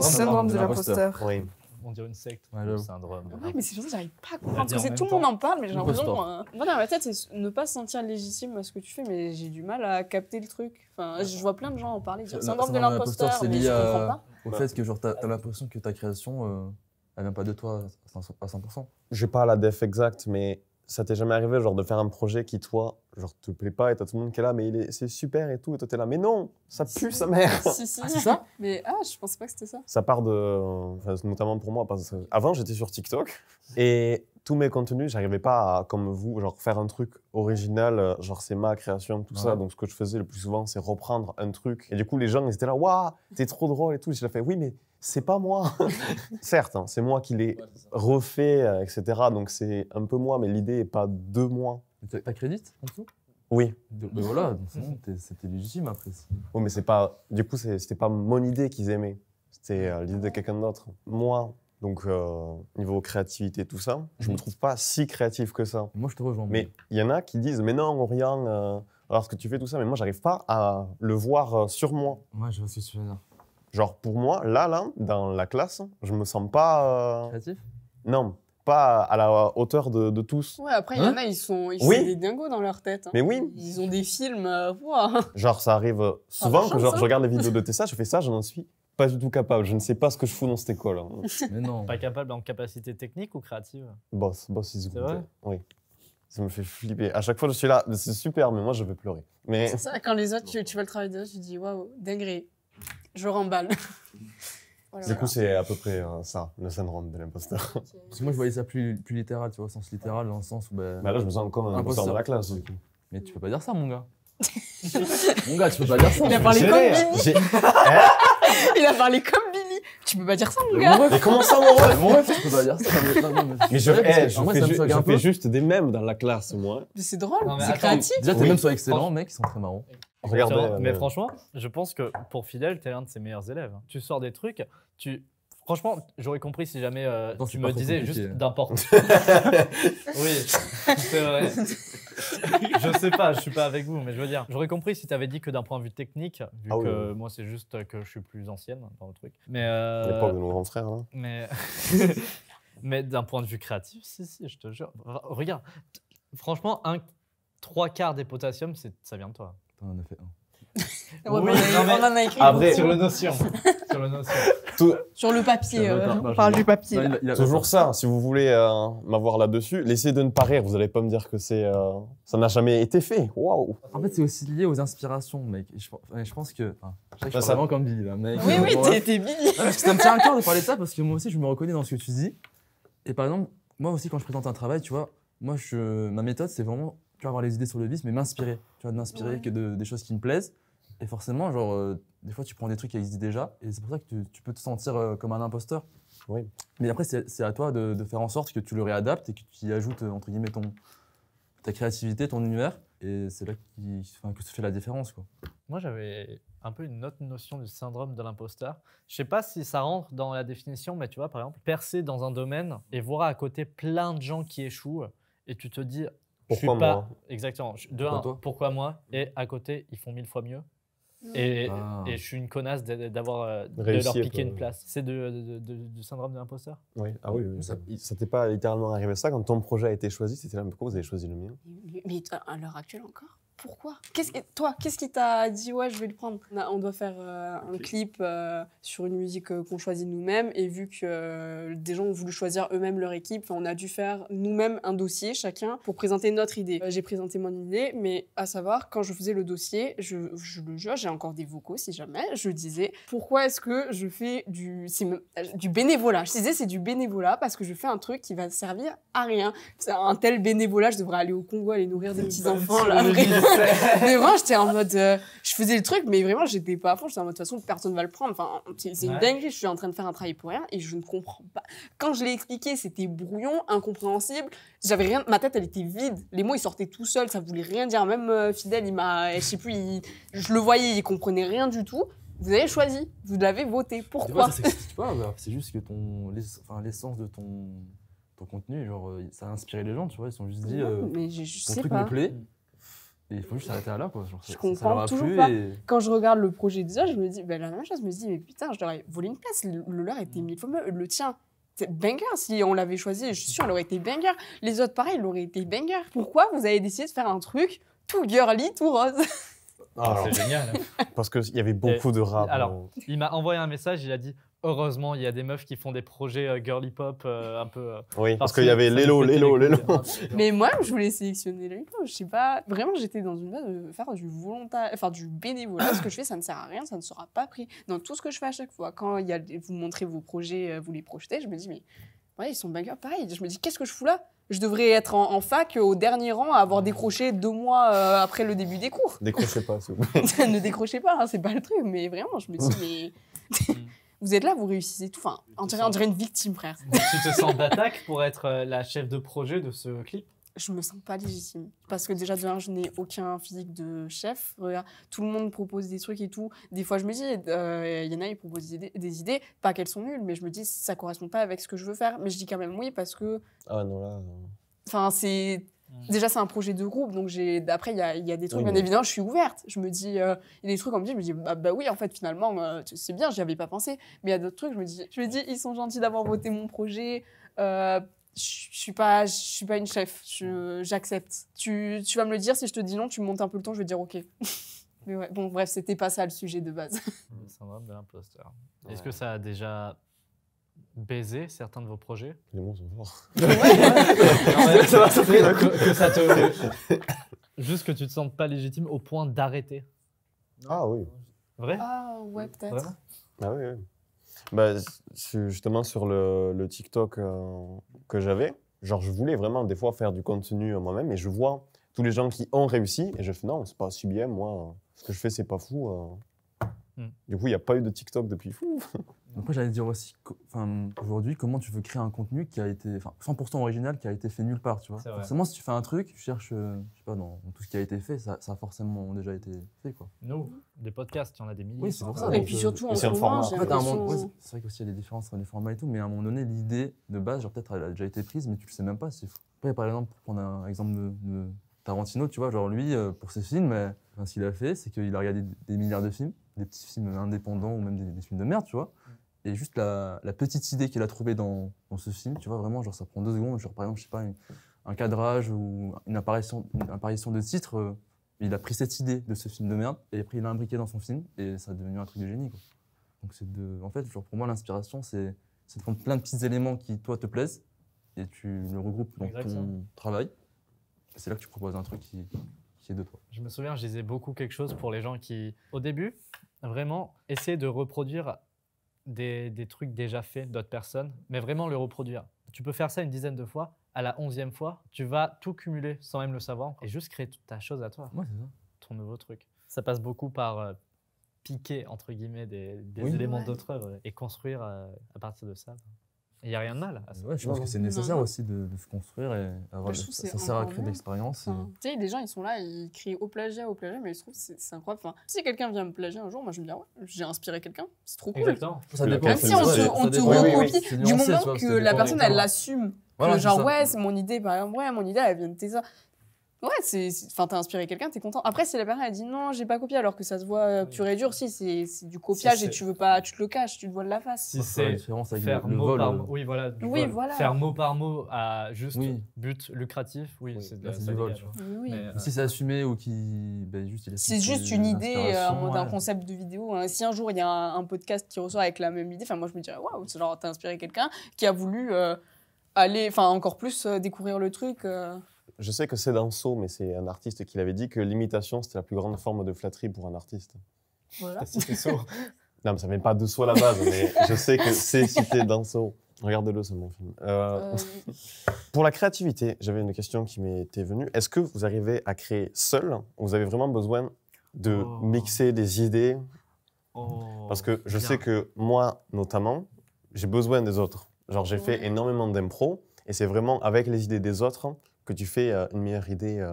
Speaker 5: Syndrome de l'imposteur.
Speaker 1: Oui.
Speaker 2: On dirait une secte.
Speaker 4: Ouais,
Speaker 2: le
Speaker 4: j'avoue.
Speaker 2: syndrome.
Speaker 3: Ouais, mais c'est juste que j'arrive pas à
Speaker 2: On
Speaker 3: comprendre.
Speaker 2: l'a
Speaker 3: Parce
Speaker 2: dit
Speaker 3: que
Speaker 2: en
Speaker 3: c'est
Speaker 2: même
Speaker 3: tout le monde
Speaker 2: temps.
Speaker 3: en parle, mais j'ai l'impression.
Speaker 4: Imposteur.
Speaker 3: Moi, dans ma tête, c'est ne pas se sentir légitime à ce que tu fais, mais j'ai du mal à capter le truc. Enfin, je vois plein de gens en parler, dire syndrome de l'imposteur,
Speaker 4: c'est
Speaker 3: mais
Speaker 4: lié
Speaker 3: je comprends pas.
Speaker 4: au fait que genre, t'as l'impression que ta création, elle vient pas de toi à 100%.
Speaker 1: J'ai pas la def exacte, mais ça t'est jamais arrivé genre de faire un projet qui toi genre te plaît pas et t'as tout le monde qui est là mais c'est super et tout et toi t'es là mais non ça pue sa mère.
Speaker 3: Si.
Speaker 4: Ah, c'est ça?
Speaker 3: Mais je pensais pas que c'était ça.
Speaker 1: Ça part de enfin, notamment pour moi parce que avant j'étais sur TikTok et tous mes contenus j'arrivais pas à comme vous genre faire un truc original genre c'est ma création tout ça donc ce que je faisais le plus souvent c'est reprendre un truc et du coup les gens ils étaient là waouh t'es trop drôle et tout j'ai fait oui mais c'est pas moi. Certes, hein, c'est moi qui l'ai refait, etc. Donc c'est un peu moi, mais l'idée n'est pas de moi.
Speaker 4: T'as crédit en dessous?
Speaker 1: Oui.
Speaker 4: Ben voilà, donc c'est bon, c'était légitime après.
Speaker 1: Oui, mais c'est pas. Du coup, c'était pas mon idée qu'ils aimaient. C'était l'idée de quelqu'un d'autre. Moi, donc niveau créativité, tout ça, je me trouve pas si créatif que ça.
Speaker 4: Moi, je te rejoins.
Speaker 1: Mais il y en a qui disent, mais non, Orion, alors ce que tu fais tout ça, mais moi, j'arrive pas à le voir sur moi.
Speaker 4: Ouais, je vois ce que tu veux dire.
Speaker 1: Genre pour moi, là, dans la classe, je me sens pas.
Speaker 4: Créatif?
Speaker 1: Non, pas à la hauteur de tous.
Speaker 3: Ouais, après, il y en a, ils sont
Speaker 1: Oui.
Speaker 3: des dingos dans leur tête. Hein.
Speaker 1: Mais oui.
Speaker 3: Ils ont des films. Ouah.
Speaker 1: Genre ça arrive souvent
Speaker 3: chance,
Speaker 1: que genre,
Speaker 3: hein.
Speaker 1: je regarde les vidéos de Tessa, je fais ça, je n'en suis pas du tout capable. Je ne sais pas ce que je fous dans cette école. Hein.
Speaker 4: Mais non.
Speaker 2: Pas capable en capacité technique ou créative?
Speaker 1: Boss, il se
Speaker 2: C'est vrai?
Speaker 1: Oui. Ça me fait flipper. À chaque fois, je suis là, c'est super, mais moi, je vais pleurer. Mais
Speaker 3: C'est ça, quand les autres, tu vois le travail des autres, tu dis waouh, dinguerie. Je remballe. Voilà,
Speaker 1: du coup, c'est à peu près ça, le syndrome de l'imposteur.
Speaker 4: Parce que moi, je voyais ça plus littéral, tu vois, au sens littéral, dans le sens où. Ben,
Speaker 1: Mais là, je me sens comme un imposteur de la classe. Du coup.
Speaker 4: mais tu peux pas dire ça, mon gars. Mon gars, tu peux pas dire ça.
Speaker 3: Il a parlé comme Billy.
Speaker 1: J'ai-
Speaker 3: Il a parlé comme Billy. Tu peux pas dire ça, mon
Speaker 4: Mais
Speaker 3: gars.
Speaker 4: mon ref,
Speaker 1: Mais comment ça, mon ref
Speaker 4: mon ref, tu peux pas dire ça.
Speaker 1: Mais je,
Speaker 4: Ouais, parce que,
Speaker 1: je
Speaker 4: en vrai,
Speaker 1: fais,
Speaker 4: ça me choque un
Speaker 1: je
Speaker 4: peu.
Speaker 1: fais juste des mèmes dans la classe, moi.
Speaker 3: Mais c'est drôle,
Speaker 2: Non, mais
Speaker 3: c'est
Speaker 2: attends.
Speaker 3: créatif.
Speaker 4: Déjà, tes
Speaker 1: Oui.
Speaker 4: mêmes sont excellents, mec, ils sont très marrants.
Speaker 1: Regardez.
Speaker 2: Mais franchement, je pense que pour Fidèle, t'es l'un de ses meilleurs élèves. Tu sors des trucs, franchement, j'aurais compris si jamais
Speaker 4: Non,
Speaker 2: tu
Speaker 4: c'est
Speaker 2: me
Speaker 4: pas trop
Speaker 2: disais
Speaker 4: compliqué.
Speaker 2: juste d'importe. Oui, c'est vrai. Je sais pas, je suis pas avec vous, mais je veux dire, j'aurais compris si t'avais dit que d'un point de vue technique, vu
Speaker 1: Ah oui,
Speaker 2: que
Speaker 1: oui.
Speaker 2: moi c'est juste que je suis plus ancienne dans le truc. Mais
Speaker 1: À l'époque de nos grands frères. Hein.
Speaker 2: mais mais d'un point de vue créatif, si, je te jure. Regarde, franchement, 3/4 des potassiums, ça vient de toi.
Speaker 4: T'en as fait un.
Speaker 3: Ouais,
Speaker 2: Oui,
Speaker 3: mais
Speaker 2: non, mais
Speaker 3: on en a écrit
Speaker 1: après-
Speaker 3: beaucoup.
Speaker 2: Sur le notion. Sur le notion.
Speaker 3: Sur le papier.
Speaker 5: On parle du papier.
Speaker 4: Non,
Speaker 5: là.
Speaker 4: il a-
Speaker 1: Toujours ça, si vous voulez m'avoir là-dessus, laissez de ne pas rire, vous n'allez pas me dire que ça n'a jamais été fait. Waouh!
Speaker 4: En fait, c'est aussi lié aux inspirations, mec. Et je pense que. Enfin, je sais que je
Speaker 1: Ça,
Speaker 4: parle
Speaker 1: ça-
Speaker 4: vraiment comme Billy, là, mec.
Speaker 3: Oui,
Speaker 4: Bon, ouais.
Speaker 3: t'es Billy.
Speaker 4: Ouais, parce que ça me tient à cœur de parler de ça parce que moi aussi, je me reconnais dans ce que tu dis. Et par exemple, moi aussi, quand je présente un travail, tu vois, ma méthode, c'est vraiment, tu vois, avoir les idées sur le vis, mais m'inspirer. Tu vois, de m'inspirer
Speaker 3: Ouais.
Speaker 4: que des choses qui me plaisent. Et forcément, genre, des fois, tu prends des trucs qui existent déjà. Et c'est pour ça que tu peux te sentir comme un imposteur.
Speaker 1: Oui.
Speaker 4: Mais après, c'est à toi de faire en sorte que tu le réadaptes et que tu y ajoutes, entre guillemets, ta créativité, ton univers. Et c'est là que se fait la différence, quoi.
Speaker 2: Moi, j'avais un peu une autre notion du syndrome de l'imposteur. Je sais pas si ça rentre dans la définition, mais tu vois, par exemple, percer dans un domaine et voir à côté plein de gens qui échouent, et tu te dis, je suis
Speaker 1: Pourquoi
Speaker 2: pas
Speaker 1: moi?
Speaker 2: exactement.
Speaker 4: Pourquoi toi
Speaker 2: Pourquoi moi? Et à côté, ils font 1000 fois mieux. Et,
Speaker 4: Ah.
Speaker 2: et je suis une connasse de leur
Speaker 1: Réussi,
Speaker 2: piquer
Speaker 1: quoi.
Speaker 2: une place. C'est du syndrome de l'imposteur.
Speaker 1: Oui. Ah oui, oui. Ça t'est pas littéralement arrivé ça quand ton projet a été choisi? C'était là, mais pourquoi vous avez choisi le mien?
Speaker 3: Mais à l'heure actuelle encore. pourquoi? Qu'est-ce qui t'a dit ouais je vais le prendre? On doit faire un clip sur une musique qu'on choisit nous-mêmes et vu que des gens ont voulu choisir eux-mêmes leur équipe, on a dû faire nous-mêmes un dossier chacun pour présenter notre idée. J'ai présenté mon idée, mais à savoir quand je faisais le dossier, je le jure, j'ai encore des vocaux si jamais, je disais pourquoi est-ce que je fais du bénévolat. Je disais c'est du bénévolat parce que je fais un truc qui va servir à rien. C'est un tel bénévolat, je devrais aller au Congo aller nourrir des petits enfants là. Mais vraiment, j'étais en mode, je faisais le truc, mais vraiment, j'étais pas à fond. J'étais en mode, de toute façon, personne va le prendre. Enfin, c'est une dinguerie. Je suis en train de faire un travail pour rien et je ne comprends pas. Quand je l'ai expliqué, c'était brouillon, incompréhensible. J'avais rien. Ma tête, elle était vide. Les mots, ils sortaient tout seuls. Ça voulait rien dire. Même Fidèle, je sais plus, je le voyais, il comprenait rien du tout. Vous avez choisi, vous l'avez voté. Pourquoi?
Speaker 4: C'est juste que l'essence de ton contenu, genre, ça a inspiré les gens, tu vois. Ils sont juste dit,
Speaker 3: mais je
Speaker 4: ton
Speaker 3: sais
Speaker 4: truc
Speaker 3: pas.
Speaker 4: me plaît. Et il faut juste s'arrêter là, quoi. Genre,
Speaker 3: je comprends toujours pas. Quand je regarde le projet déjà, je me dis, la même chose, je me dis, mais putain, je leur ai volé une place. Le leur était 1000 fois mieux. Le tien, c'est banger. Si on l'avait choisi, je suis sûre, elle aurait été banger. Les autres, pareil, elle aurait été banger. Pourquoi vous avez décidé de faire un truc tout girly, tout rose?
Speaker 2: C'est génial.
Speaker 1: Parce qu'il y avait beaucoup de rap.
Speaker 2: Alors, il m'a envoyé un message, il a dit heureusement, il y a des meufs qui font des projets girly pop un peu.
Speaker 1: Oui, parce qu'il y avait Lélo.
Speaker 3: Mais moi, je voulais sélectionner Lélo. Je sais pas. Vraiment, j'étais dans une phase de faire du volontaire, enfin du bénévolat. Ce que je fais, ça ne sert à rien, ça ne sera pas pris. Dans tout ce que je fais à chaque fois, quand vous montrez vos projets, vous les projetez, je me dis, mais ouais, ils sont bangers pareil. Je me dis, qu'est-ce que je fous là? Je devrais être en fac au dernier rang à avoir décroché 2 mois après le début des cours.
Speaker 1: Décrochez pas, s'il vous plaît.
Speaker 3: Ne décrochez pas, hein, c'est pas le truc. Mais vraiment, je me dis, mais vous êtes là, vous réussissez tout. Enfin, on dirait une victime, frère.
Speaker 2: Tu te sens d'attaque pour être la chef de projet de ce clip?
Speaker 3: Je me sens pas légitime. Parce que déjà, de un, je n'ai aucun physique de chef. Regarde, tout le monde propose des trucs et tout. Des fois, je me dis, il y en a, ils proposent des idées. Pas qu'elles sont nulles, mais je me dis, ça correspond pas avec ce que je veux faire. Mais je dis quand même oui parce que.
Speaker 1: Ah non, là.
Speaker 3: Enfin, c'est. Déjà, c'est un projet de groupe. Donc, après, il y a des trucs, bien évidemment, je suis ouverte. Je me dis, il y a des trucs, on me dit, je me dis, bah oui, en fait, finalement, c'est bien, j'y avais pas pensé. Mais il y a d'autres trucs, je me dis, ils sont gentils d'avoir voté mon projet. Je suis pas une chef, j'accepte. Tu vas me le dire, si je te dis non, tu me montes un peu le ton, je vais dire ok. Mais ouais, bon, bref, c'était pas ça le sujet de base.
Speaker 2: Le syndrome de l'imposteur. Ouais. Est-ce que ça a déjà baisé certains de vos projets?
Speaker 1: Les mots sont forts.
Speaker 2: Juste que tu te sentes pas légitime au point d'arrêter.
Speaker 1: Ah oui.
Speaker 2: Vrai?
Speaker 3: Ah ouais, peut-être.
Speaker 2: Vraiment?
Speaker 1: Ah oui, oui. Bah, justement, sur le TikTok que j'avais, genre, je voulais vraiment des fois faire du contenu moi-même et je vois tous les gens qui ont réussi et je fais non, c'est pas si bien, moi, ce que je fais, c'est pas fou. Du coup, il n'y a pas eu de TikTok depuis fou.
Speaker 4: Après, j'allais dire aussi, aujourd'hui, comment tu veux créer un contenu qui a été 100% original, qui a été fait nulle part, tu vois. Forcément, si tu fais un truc, tu cherches, je sais pas, dans tout ce qui a été fait, ça a forcément déjà été fait, quoi.
Speaker 2: Nous, des podcasts, il y en a des milliers.
Speaker 4: Oui, c'est pour ça.
Speaker 3: Et puis surtout, en ce moment,
Speaker 4: c'est vrai qu'aussi, il y a des différences entre les formats et tout, mais à un moment donné, l'idée de base, genre peut-être elle a déjà été prise, mais tu le sais même pas, c'est fou. Après, par exemple, pour prendre un exemple de Tarantino, tu vois, genre lui, pour ses films, ce qu'il a fait, c'est qu'il a regardé des milliards de films, des petits films indépendants ou même des films de merde, tu vois. Et juste la petite idée qu'il a trouvée dans ce film, tu vois, vraiment, genre ça prend 2 secondes, genre par exemple, je sais pas, un cadrage ou une apparition de titre, il a pris cette idée de ce film de merde et après il l'a imbriqué dans son film et ça a devenu un truc de génie, quoi. Donc en fait, genre pour moi, l'inspiration, c'est de prendre plein de petits éléments qui, toi, te plaisent et tu le regroupes dans ton travail. Et c'est là que tu proposes un truc qui est de toi.
Speaker 2: Je me souviens, je disais beaucoup quelque chose pour les gens qui, au début, vraiment, essayer de reproduire des trucs déjà faits d'autres personnes, mais vraiment le reproduire. Tu peux faire ça une dizaine de fois, à la 11e fois, tu vas tout cumuler sans même le savoir et juste créer toute ta chose à toi,
Speaker 4: ouais, c'est ça.
Speaker 2: Ton nouveau truc. Ça passe beaucoup par piquer, entre guillemets, des éléments d'autres œuvres et construire à partir de ça. Il n'y a rien de mal à ça.
Speaker 4: Ouais, je pense que c'est nécessaire aussi de se construire et avoir ça sert à créer de l'expérience.
Speaker 3: Tu sais, les gens, ils sont là, ils crient au plagiat, mais je trouve que c'est incroyable. Enfin, si quelqu'un vient me plagier un jour, moi je me dis, ouais, j'ai inspiré quelqu'un, c'est trop cool.
Speaker 2: Exactement.
Speaker 4: Ça dépend.
Speaker 3: Même si on te recopie, du moment que la personne, elle l'assume. Que genre, ouais, c'est mon idée, par exemple, ouais, mon idée, elle vient de tes ça. Ouais, enfin, t'as inspiré quelqu'un, t'es content. Après, si la personne, elle dit non, j'ai pas copié, alors que ça se voit pur et dur, si, c'est du copiage et tu veux pas, tu te le caches, tu te vois de la face.
Speaker 2: Si
Speaker 4: la
Speaker 2: c'est
Speaker 4: différence avec
Speaker 2: faire
Speaker 4: le
Speaker 2: mot
Speaker 4: vol.
Speaker 2: par mot, oui, voilà, du
Speaker 3: Oui,
Speaker 2: vol.
Speaker 3: voilà.
Speaker 2: Faire mot par mot à juste
Speaker 4: Oui.
Speaker 2: but lucratif, oui,
Speaker 1: Oui.
Speaker 2: c'est
Speaker 4: Là, c'est
Speaker 2: ça
Speaker 4: du vol,
Speaker 2: dégage.
Speaker 4: tu vois.
Speaker 3: Oui, oui.
Speaker 2: Mais,
Speaker 4: Si c'est assumé ou qui. Ben, juste, il a
Speaker 3: C'est
Speaker 4: sorti
Speaker 3: juste une idée en
Speaker 4: l'inspiration,
Speaker 3: mode un
Speaker 4: ouais.
Speaker 3: concept de vidéo. Hein. Si un jour il y a un podcast qui ressort avec la même idée, enfin moi je me dirais waouh, c'est genre t'as inspiré quelqu'un qui a voulu aller, enfin encore plus découvrir le truc.
Speaker 1: Je sais que c'est Danso, mais c'est un artiste qui l'avait dit que l'imitation, c'était la plus grande forme de flatterie pour un artiste.
Speaker 3: Voilà.
Speaker 2: T'as cité sourd.
Speaker 1: Non, mais ça vient pas de soi à la base, mais je sais que c'est cité Danso. Regarde-le, c'est mon film. Pour la créativité, j'avais une question qui m'était venue. Est-ce que vous arrivez à créer seul ou vous avez vraiment besoin de mixer des idées? Parce que je sais que moi, notamment, j'ai besoin des autres. Genre, j'ai fait énormément d'impro et c'est vraiment avec les idées des autres que tu fais une meilleure idée.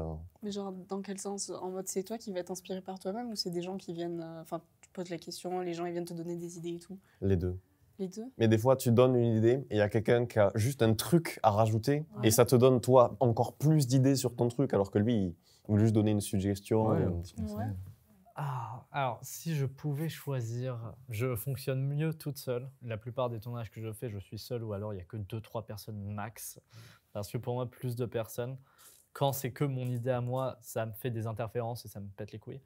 Speaker 3: Mais genre dans quel sens? En mode c'est toi qui vas être inspiré par toi-même ou c'est des gens qui viennent, enfin tu poses la question, les gens ils viennent te donner des idées et tout?
Speaker 1: Les deux.
Speaker 3: Les deux?
Speaker 1: Mais des fois, tu donnes une idée et il y a quelqu'un qui a juste un truc à rajouter et ça te donne, toi, encore plus d'idées sur ton truc alors que lui, il voulait juste donner une suggestion.
Speaker 4: Ouais,
Speaker 3: Ouais.
Speaker 2: Ah, alors, si je pouvais choisir, je fonctionne mieux toute seule. La plupart des tournages que je fais, je suis seule ou alors il n'y a que 2-3 personnes max. Parce que pour moi, plus de personnes, quand c'est que mon idée à moi, ça me fait des interférences et ça me pète les couilles.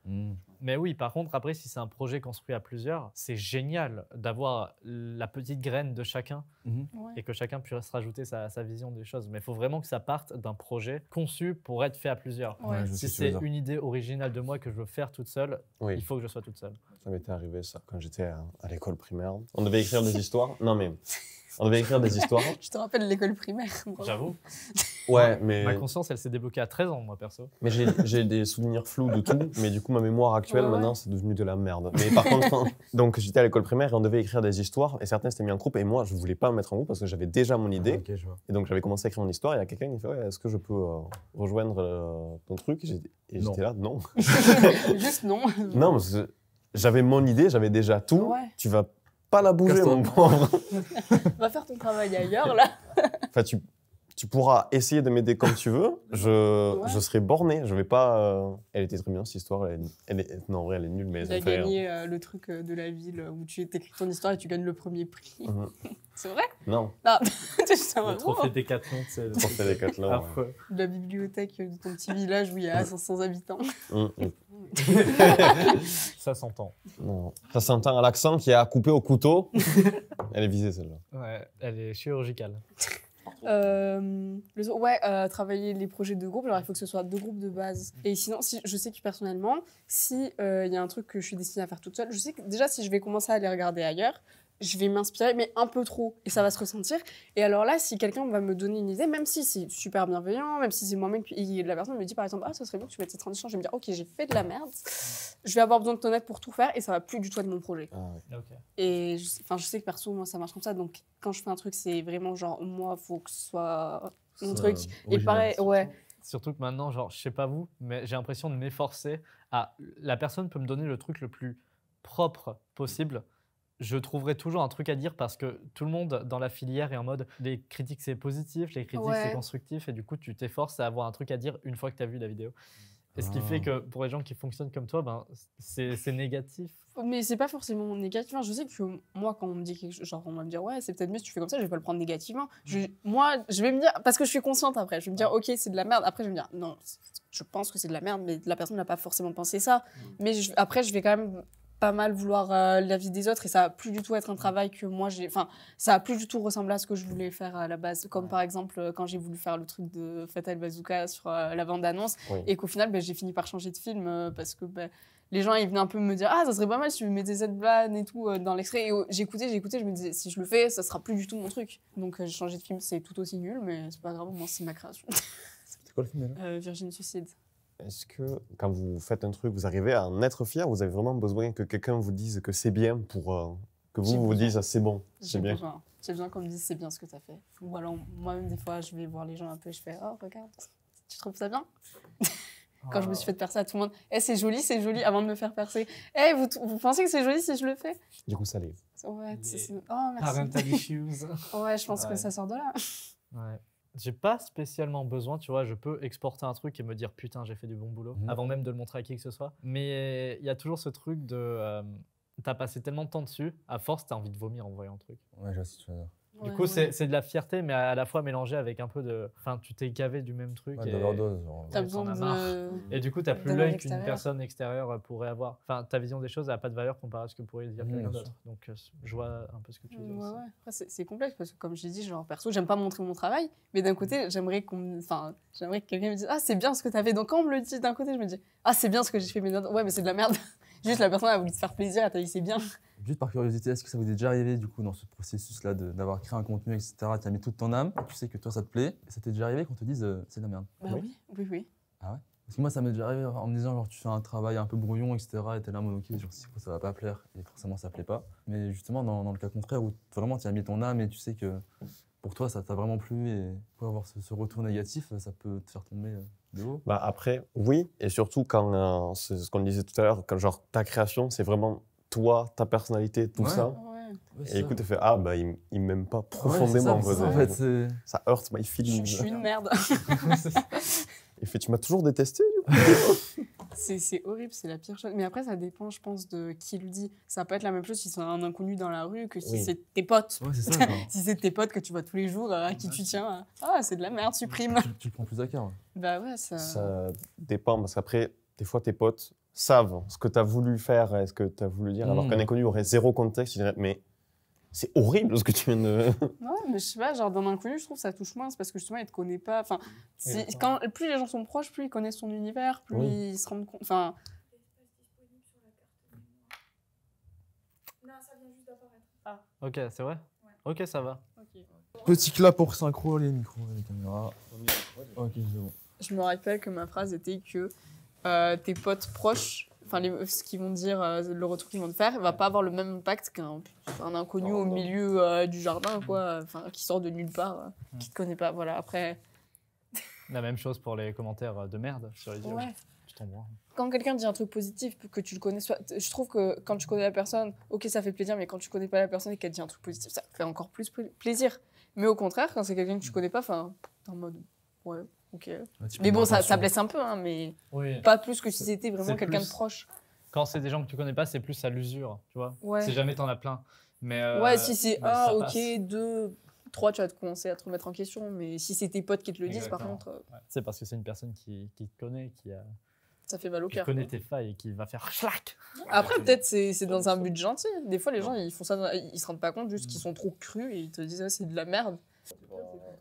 Speaker 2: Mais oui, par contre, après, si c'est un projet construit à plusieurs, c'est génial d'avoir la petite graine de chacun
Speaker 3: Ouais.
Speaker 2: et que chacun puisse rajouter sa vision des choses. Mais il faut vraiment que ça parte d'un projet conçu pour être fait à plusieurs.
Speaker 3: Ouais.
Speaker 4: je sais
Speaker 2: Si
Speaker 4: ce que tu veux
Speaker 2: c'est
Speaker 4: dire.
Speaker 2: une idée originale de moi que je veux faire toute seule,
Speaker 1: Oui.
Speaker 2: il faut que je sois toute seule.
Speaker 1: Ça m'était arrivé, ça, quand j'étais à l'école primaire. On devait écrire des histoires. Non, mais on devait écrire des histoires.
Speaker 3: Je te rappelle l'école primaire. bravo.
Speaker 2: J'avoue.
Speaker 1: Ouais, mais,
Speaker 2: Ma conscience, elle s'est débloquée à 13 ans, moi, perso.
Speaker 1: mais j'ai des souvenirs flous de tout. Mais du coup, ma mémoire actuelle,
Speaker 3: Ouais, ouais.
Speaker 1: maintenant, c'est devenu de la merde. Mais par contre, donc j'étais à l'école primaire et on devait écrire des histoires. Et certains s'étaient mis en groupe. Et moi, je voulais pas me mettre en groupe parce que j'avais déjà mon idée.
Speaker 4: Ok, je vois.
Speaker 1: Et donc, j'avais commencé à écrire mon histoire. Et il y a quelqu'un qui fait ouais, est-ce que je peux rejoindre ton truc? Et
Speaker 4: Non.
Speaker 1: j'étais là, non.
Speaker 3: Juste non.
Speaker 1: Non, parce que j'avais mon idée, j'avais déjà tout.
Speaker 3: Ouais.
Speaker 1: Tu vas pas la bouger,
Speaker 4: Casse-toi.
Speaker 1: mon pauvre.
Speaker 3: Va faire ton travail ailleurs là.
Speaker 1: Enfin, tu pourras essayer de m'aider comme tu veux. Je serai borné. Je vais pas. Elle était très bien cette histoire. Non, en vrai, elle est nulle, mais
Speaker 3: Il
Speaker 1: ça
Speaker 3: a
Speaker 1: me fait rire.
Speaker 3: gagné le truc de la ville où tu écris ton histoire et tu gagnes le premier prix.
Speaker 1: Mhm.
Speaker 3: C'est vrai?
Speaker 1: Non,
Speaker 3: Non, c'est
Speaker 2: Le
Speaker 3: un
Speaker 2: trophée Décathlon, c'est
Speaker 1: pour faire des Decathlon.
Speaker 2: affreux.
Speaker 3: de la bibliothèque de ton petit village où il y a 500 habitants.
Speaker 2: Ça s'entend.
Speaker 1: Non. Ça s'entend à l'accent qui est à couper au couteau. Elle est visée, celle-là.
Speaker 2: Ouais, elle est chirurgicale.
Speaker 3: Travailler les projets de groupe, alors il faut que ce soit 2 groupes de base. Et sinon, je sais que personnellement, si il y a un truc que je suis destinée à faire toute seule, je sais que déjà si je vais commencer à les regarder ailleurs, je vais m'inspirer, mais un peu trop, et ça va se ressentir. Et alors là, si quelqu'un va me donner une idée, même si c'est super bienveillant, même si c'est moi-même, et la personne me dit par exemple, ah, ça serait bien que tu mettes cette transition, je vais me dire, ok, j'ai fait de la merde, je vais avoir besoin de ton aide pour tout faire, et ça va plus du tout être mon projet.
Speaker 1: Ah, ouais.
Speaker 2: Ok.
Speaker 3: Et je sais que perso, moi, ça marche comme ça, donc quand je fais un truc, c'est vraiment genre, moi, faut que ce soit mon truc. Et pareil, ouais.
Speaker 2: Surtout que maintenant, genre, je sais pas vous, mais j'ai l'impression de m'efforcer à. La personne peut me donner le truc le plus propre possible. Je trouverai toujours un truc à dire parce que tout le monde dans la filière est en mode les critiques c'est positif, les critiques
Speaker 3: Ouais.
Speaker 2: c'est constructif et du coup tu t'efforces à avoir un truc à dire une fois que tu as vu la vidéo. Et ce qui fait que pour les gens qui fonctionnent comme toi, ben, c'est négatif.
Speaker 3: Mais c'est pas forcément négatif. Enfin, je sais que moi, quand on me dit quelque chose, genre on va me dire ouais, c'est peut-être mieux si tu fais comme ça, je vais pas le prendre négativement. Moi, je vais me dire, parce que je suis consciente après, je vais me dire ok, c'est de la merde. Après, je vais me dire non, je pense que c'est de la merde, mais la personne n'a pas forcément pensé ça. Mais après, je vais quand même pas mal vouloir l'avis des autres et ça va plus du tout être un travail que moi j'ai. Enfin, ça va plus du tout ressembler à ce que je voulais faire à la base. Comme par exemple, quand j'ai voulu faire le truc de Fatal Bazooka sur la bande-annonce
Speaker 1: Oui.
Speaker 3: et qu'au final, j'ai fini par changer de film parce que. Les gens, ils venaient un peu me dire « Ah, ça serait pas mal si tu mettais cette blague et tout dans l'extrait. » Et j'écoutais, je me disais « Si je le fais, ça sera plus du tout mon truc. » Donc j'ai changé de film, c'est tout aussi nul, mais c'est pas grave, moi c'est ma création.
Speaker 4: C'était quoi le film là
Speaker 3: Virgin Suicide.
Speaker 1: Est-ce que quand vous faites un truc, vous arrivez à en être fier? Vous avez vraiment besoin que quelqu'un vous dise que c'est bien pour que
Speaker 3: J'ai
Speaker 1: vous vous
Speaker 3: besoin.
Speaker 1: dise ah, c'est bon, c'est
Speaker 3: J'ai
Speaker 1: bien.
Speaker 3: besoin. J'ai besoin qu'on me dise « C'est bien ce que t'as fait. » Ou alors moi-même, des fois, je vais voir les gens un peu et je fais « Oh, regarde, tu trouves ça bien ?» Quand je me suis fait percer à tout le monde, « Eh, c'est joli, avant de me faire percer. Eh, vous pensez que c'est joli si je le fais ?»
Speaker 1: Du coup, ça l'est.
Speaker 3: Ouais,
Speaker 2: Les
Speaker 3: oh, merci.
Speaker 2: Parental issues.
Speaker 3: Ouais, je pense que
Speaker 2: Ouais.
Speaker 3: ça sort de là.
Speaker 2: Ouais. J'ai pas spécialement besoin, tu vois, je peux exporter un truc et me dire putain, j'ai fait du bon boulot, avant même de le montrer à qui que ce soit. Mais il y a toujours ce truc de t'as passé tellement de temps dessus, à force, t'as envie de vomir en voyant le truc.
Speaker 4: Ouais, je vois ce que tu veux dire.
Speaker 2: Du coup, c'est de la fierté, mais à la fois mélangé avec un peu de. Enfin, tu t'es gavé du même truc.
Speaker 4: Ouais,
Speaker 2: et
Speaker 4: d'overdose. Genre.
Speaker 3: T'as
Speaker 2: Ouais,
Speaker 3: besoin
Speaker 2: t'en as marre.
Speaker 3: de.
Speaker 2: Et du coup, t'as plus
Speaker 3: d'un
Speaker 2: l'œil
Speaker 3: œil
Speaker 2: qu'une
Speaker 3: extérieur.
Speaker 2: personne extérieure pourrait avoir. Enfin, ta vision des choses n'a pas de valeur comparée à ce que pourrait dire quelqu'un
Speaker 4: bien
Speaker 2: d'autre. Donc, je vois un peu ce que tu dis.
Speaker 3: Ouais,
Speaker 2: aussi.
Speaker 3: ouais. Après, c'est complexe parce que, comme je l'ai dit, genre, perso, j'aime pas montrer mon travail, mais d'un côté, j'aimerais j'aimerais que quelqu'un me dise ah, c'est bien ce que t'as fait. Donc, quand on me le dit d'un côté, je me dis ah, c'est bien ce que j'ai fait, mais ouais, mais c'est de la merde. Juste, la personne a voulu te faire plaisir, elle t'a dit c'est bien.
Speaker 4: Juste par curiosité, est-ce que ça vous est déjà arrivé du coup dans ce processus-là d'avoir créé un contenu, etc. Tu as mis toute ton âme, tu sais que toi ça te plaît, et ça t'est déjà arrivé qu'on te dise c'est de la merde?
Speaker 3: Bah oui.
Speaker 4: Parce que moi ça m'est déjà arrivé en me disant genre tu fais un travail un peu brouillon, etc. Et t'es là en mode ok, genre ça va pas plaire, et forcément ça plaît pas. Mais justement dans le cas contraire où vraiment tu as mis ton âme et tu sais que pour toi ça t'a vraiment plu et pour avoir ce retour négatif, ça peut te faire tomber de haut.
Speaker 1: Bah après, oui, et surtout quand, c'est ce qu'on disait tout à l'heure, quand genre ta création, c'est vraiment toi, ta personnalité, tout
Speaker 4: Ouais.
Speaker 1: ça.
Speaker 3: Ouais.
Speaker 1: Et écoute, tu fais ah bah il m'aime pas
Speaker 4: Ouais,
Speaker 1: profondément.
Speaker 4: c'est ça,
Speaker 1: quoi.
Speaker 4: en fait, c'est...
Speaker 1: Ça heurte my
Speaker 3: Je
Speaker 1: feelings.
Speaker 3: suis une merde.
Speaker 1: Il fait tu m'as toujours détesté du coup.
Speaker 3: C'est horrible, c'est la pire chose. Mais après, ça dépend, je pense, de qui le dit. Ça peut être la même chose si c'est un inconnu dans la rue que si
Speaker 1: Oui.
Speaker 3: c'est tes potes.
Speaker 4: Ouais, c'est ça. Genre.
Speaker 3: Si c'est tes potes que tu vois tous les jours, à qui tu tiens, ah, c'est de la merde, supprime.
Speaker 4: Tu le prends plus à cœur. Ouais.
Speaker 3: Bah ouais, ça.
Speaker 1: Ça dépend parce qu'après, des fois tes potes savent ce que tu as voulu faire et ce que tu as voulu dire, alors qu'un inconnu aurait zéro contexte, il dirait mais c'est horrible ce que tu viens de.
Speaker 3: Ouais, mais je sais pas, genre d'un inconnu, je trouve que ça touche moins, c'est parce que justement, il te connaît pas. Enfin, plus les gens sont proches, plus ils connaissent son univers, plus
Speaker 1: Oui.
Speaker 3: ils se rendent compte. Enfin,
Speaker 2: Ok, c'est vrai. Ok, ça va.
Speaker 4: Petit clap pour synchro, les micros, les caméras. Ok, c'est bon.
Speaker 3: je me rappelle que ma phrase était que tes potes proches, enfin, ce qu'ils vont dire, le retour qu'ils vont te faire, va pas avoir le même impact qu'un inconnu au milieu du jardin, quoi, enfin, qui sort de nulle part, qui te connaît pas. Voilà, après.
Speaker 2: La même chose pour les commentaires de merde sur les vidéos.
Speaker 3: Ouais.
Speaker 2: Je t'envoie.
Speaker 3: Quand quelqu'un dit un truc positif, que tu le connais, je trouve que quand tu connais la personne, ok, ça fait plaisir, mais quand tu connais pas la personne et qu'elle dit un truc positif, ça fait encore plus plaisir. Mais au contraire, quand c'est quelqu'un que tu connais pas, enfin, t'es en mode, ouais, ok. Mais bon, ça blesse un peu, hein, mais
Speaker 2: Oui.
Speaker 3: pas plus que si c'était vraiment
Speaker 2: c'est
Speaker 3: quelqu'un
Speaker 2: plus-
Speaker 3: de proche.
Speaker 2: Quand c'est des gens que tu connais pas, c'est plus à l'usure, tu vois.
Speaker 3: Ouais.
Speaker 2: Si jamais t'en as plein. Mais
Speaker 3: Ouais, si c'est
Speaker 2: mais
Speaker 3: un,
Speaker 2: ça
Speaker 3: ok,
Speaker 2: passe.
Speaker 3: 2, 3, tu vas te commencer à te remettre en question. Mais si c'est tes potes qui te le disent, par
Speaker 2: Exactement.
Speaker 3: contre,
Speaker 2: Ouais. C'est parce que c'est une personne qui te connaît,
Speaker 3: ça fait mal au
Speaker 2: qui
Speaker 3: cœur.
Speaker 2: connaît tes failles et qui va faire schlac.
Speaker 3: Après, peut-être c'est dans un but gentil. Des fois, les gens, ils font ça, ils se rendent pas compte juste qu'ils sont trop crus et ils te disent, ah, c'est de la merde.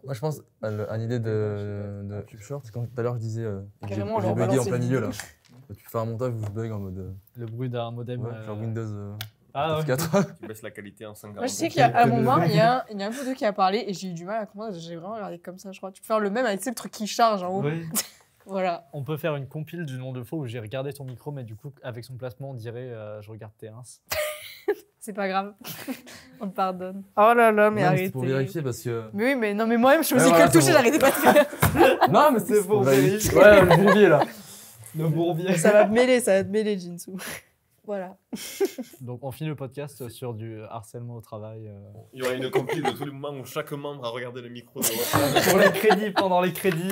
Speaker 4: Moi, je pense à l'idée de Cube Short, c'est quand tout à l'heure je disais que j'ai
Speaker 3: Carrément, leur
Speaker 4: bugué en
Speaker 3: balancer
Speaker 4: plein
Speaker 3: une
Speaker 4: milieu là.
Speaker 3: vidéo.
Speaker 4: Tu fais un montage où je bug en mode
Speaker 2: Le bruit d'un modem.
Speaker 4: ouais, genre Windows
Speaker 2: Ah ouais.
Speaker 4: F4.
Speaker 1: Tu baisses la qualité en 5
Speaker 3: Moi, je sais qu'à un moment, il y a un vidéo qui a parlé et j'ai eu du mal à comprendre. J'ai vraiment regardé comme ça, je crois. Tu peux faire le même avec tu sais, le truc qui charge en haut.
Speaker 2: Oui.
Speaker 3: Voilà.
Speaker 2: On peut faire une compile du nombre de fois où j'ai regardé ton micro, mais du coup, avec son placement, on dirait je regarde tes ins.
Speaker 3: C'est pas grave. On te pardonne. Oh là là, mais
Speaker 4: Non,
Speaker 3: arrêtez.
Speaker 4: c'est pour vérifier parce que.
Speaker 3: Mais oui, mais non, mais moi-même, je faisais
Speaker 4: Ouais,
Speaker 3: que
Speaker 4: voilà,
Speaker 3: le toucher,
Speaker 4: c'est bon.
Speaker 3: j'arrêtais pas de faire.
Speaker 4: Non, mais
Speaker 2: C'est pour
Speaker 4: vérifier.
Speaker 2: vérifier.
Speaker 4: Ouais, le bourbier là.
Speaker 2: Le bourbier.
Speaker 3: Ça va te mêler, Jinsu. Voilà.
Speaker 2: Donc, on finit le podcast sur du harcèlement au travail.
Speaker 1: Il y aura une compile de tous les moments où chaque membre a regardé le micro.
Speaker 2: Pour les crédits, pendant les crédits.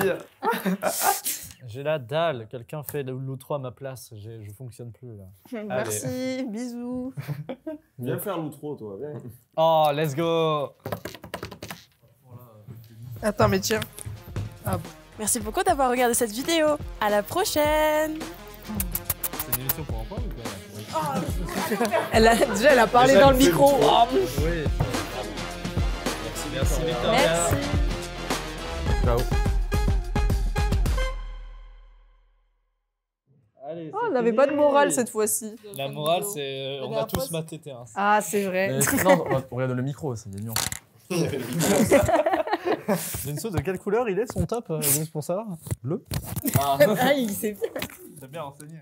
Speaker 2: J'ai la dalle. Quelqu'un fait l'outro à ma place. Je fonctionne plus là.
Speaker 3: Merci, bisous.
Speaker 1: Viens faire l'outro, toi. Viens.
Speaker 2: Oh, let's go.
Speaker 5: Attends, mais tiens.
Speaker 6: Merci beaucoup d'avoir regardé cette vidéo. À la prochaine.
Speaker 2: C'est une émission pour enfants ou quoi?
Speaker 3: Elle a parlé
Speaker 2: Déjà,
Speaker 3: dans le
Speaker 2: elle fait
Speaker 3: micro.
Speaker 2: le tour.
Speaker 3: Oh.
Speaker 2: Oui. Merci Victoria.
Speaker 3: Merci.
Speaker 4: Ciao.
Speaker 2: Allez,
Speaker 3: Oh, on n'avait pas de morale cette fois-ci.
Speaker 2: La morale, c'est on a
Speaker 3: dernière
Speaker 2: tous
Speaker 3: fois,
Speaker 2: maté tes ins.
Speaker 3: Ah, c'est vrai.
Speaker 4: Mais non, on regarde le micro, c'est gagnant.
Speaker 2: Jinsu, de quelle couleur il est son top, juste pour savoir?
Speaker 4: Bleu.
Speaker 2: Ah,
Speaker 3: Ah, il s'est
Speaker 2: t'as bien renseigné.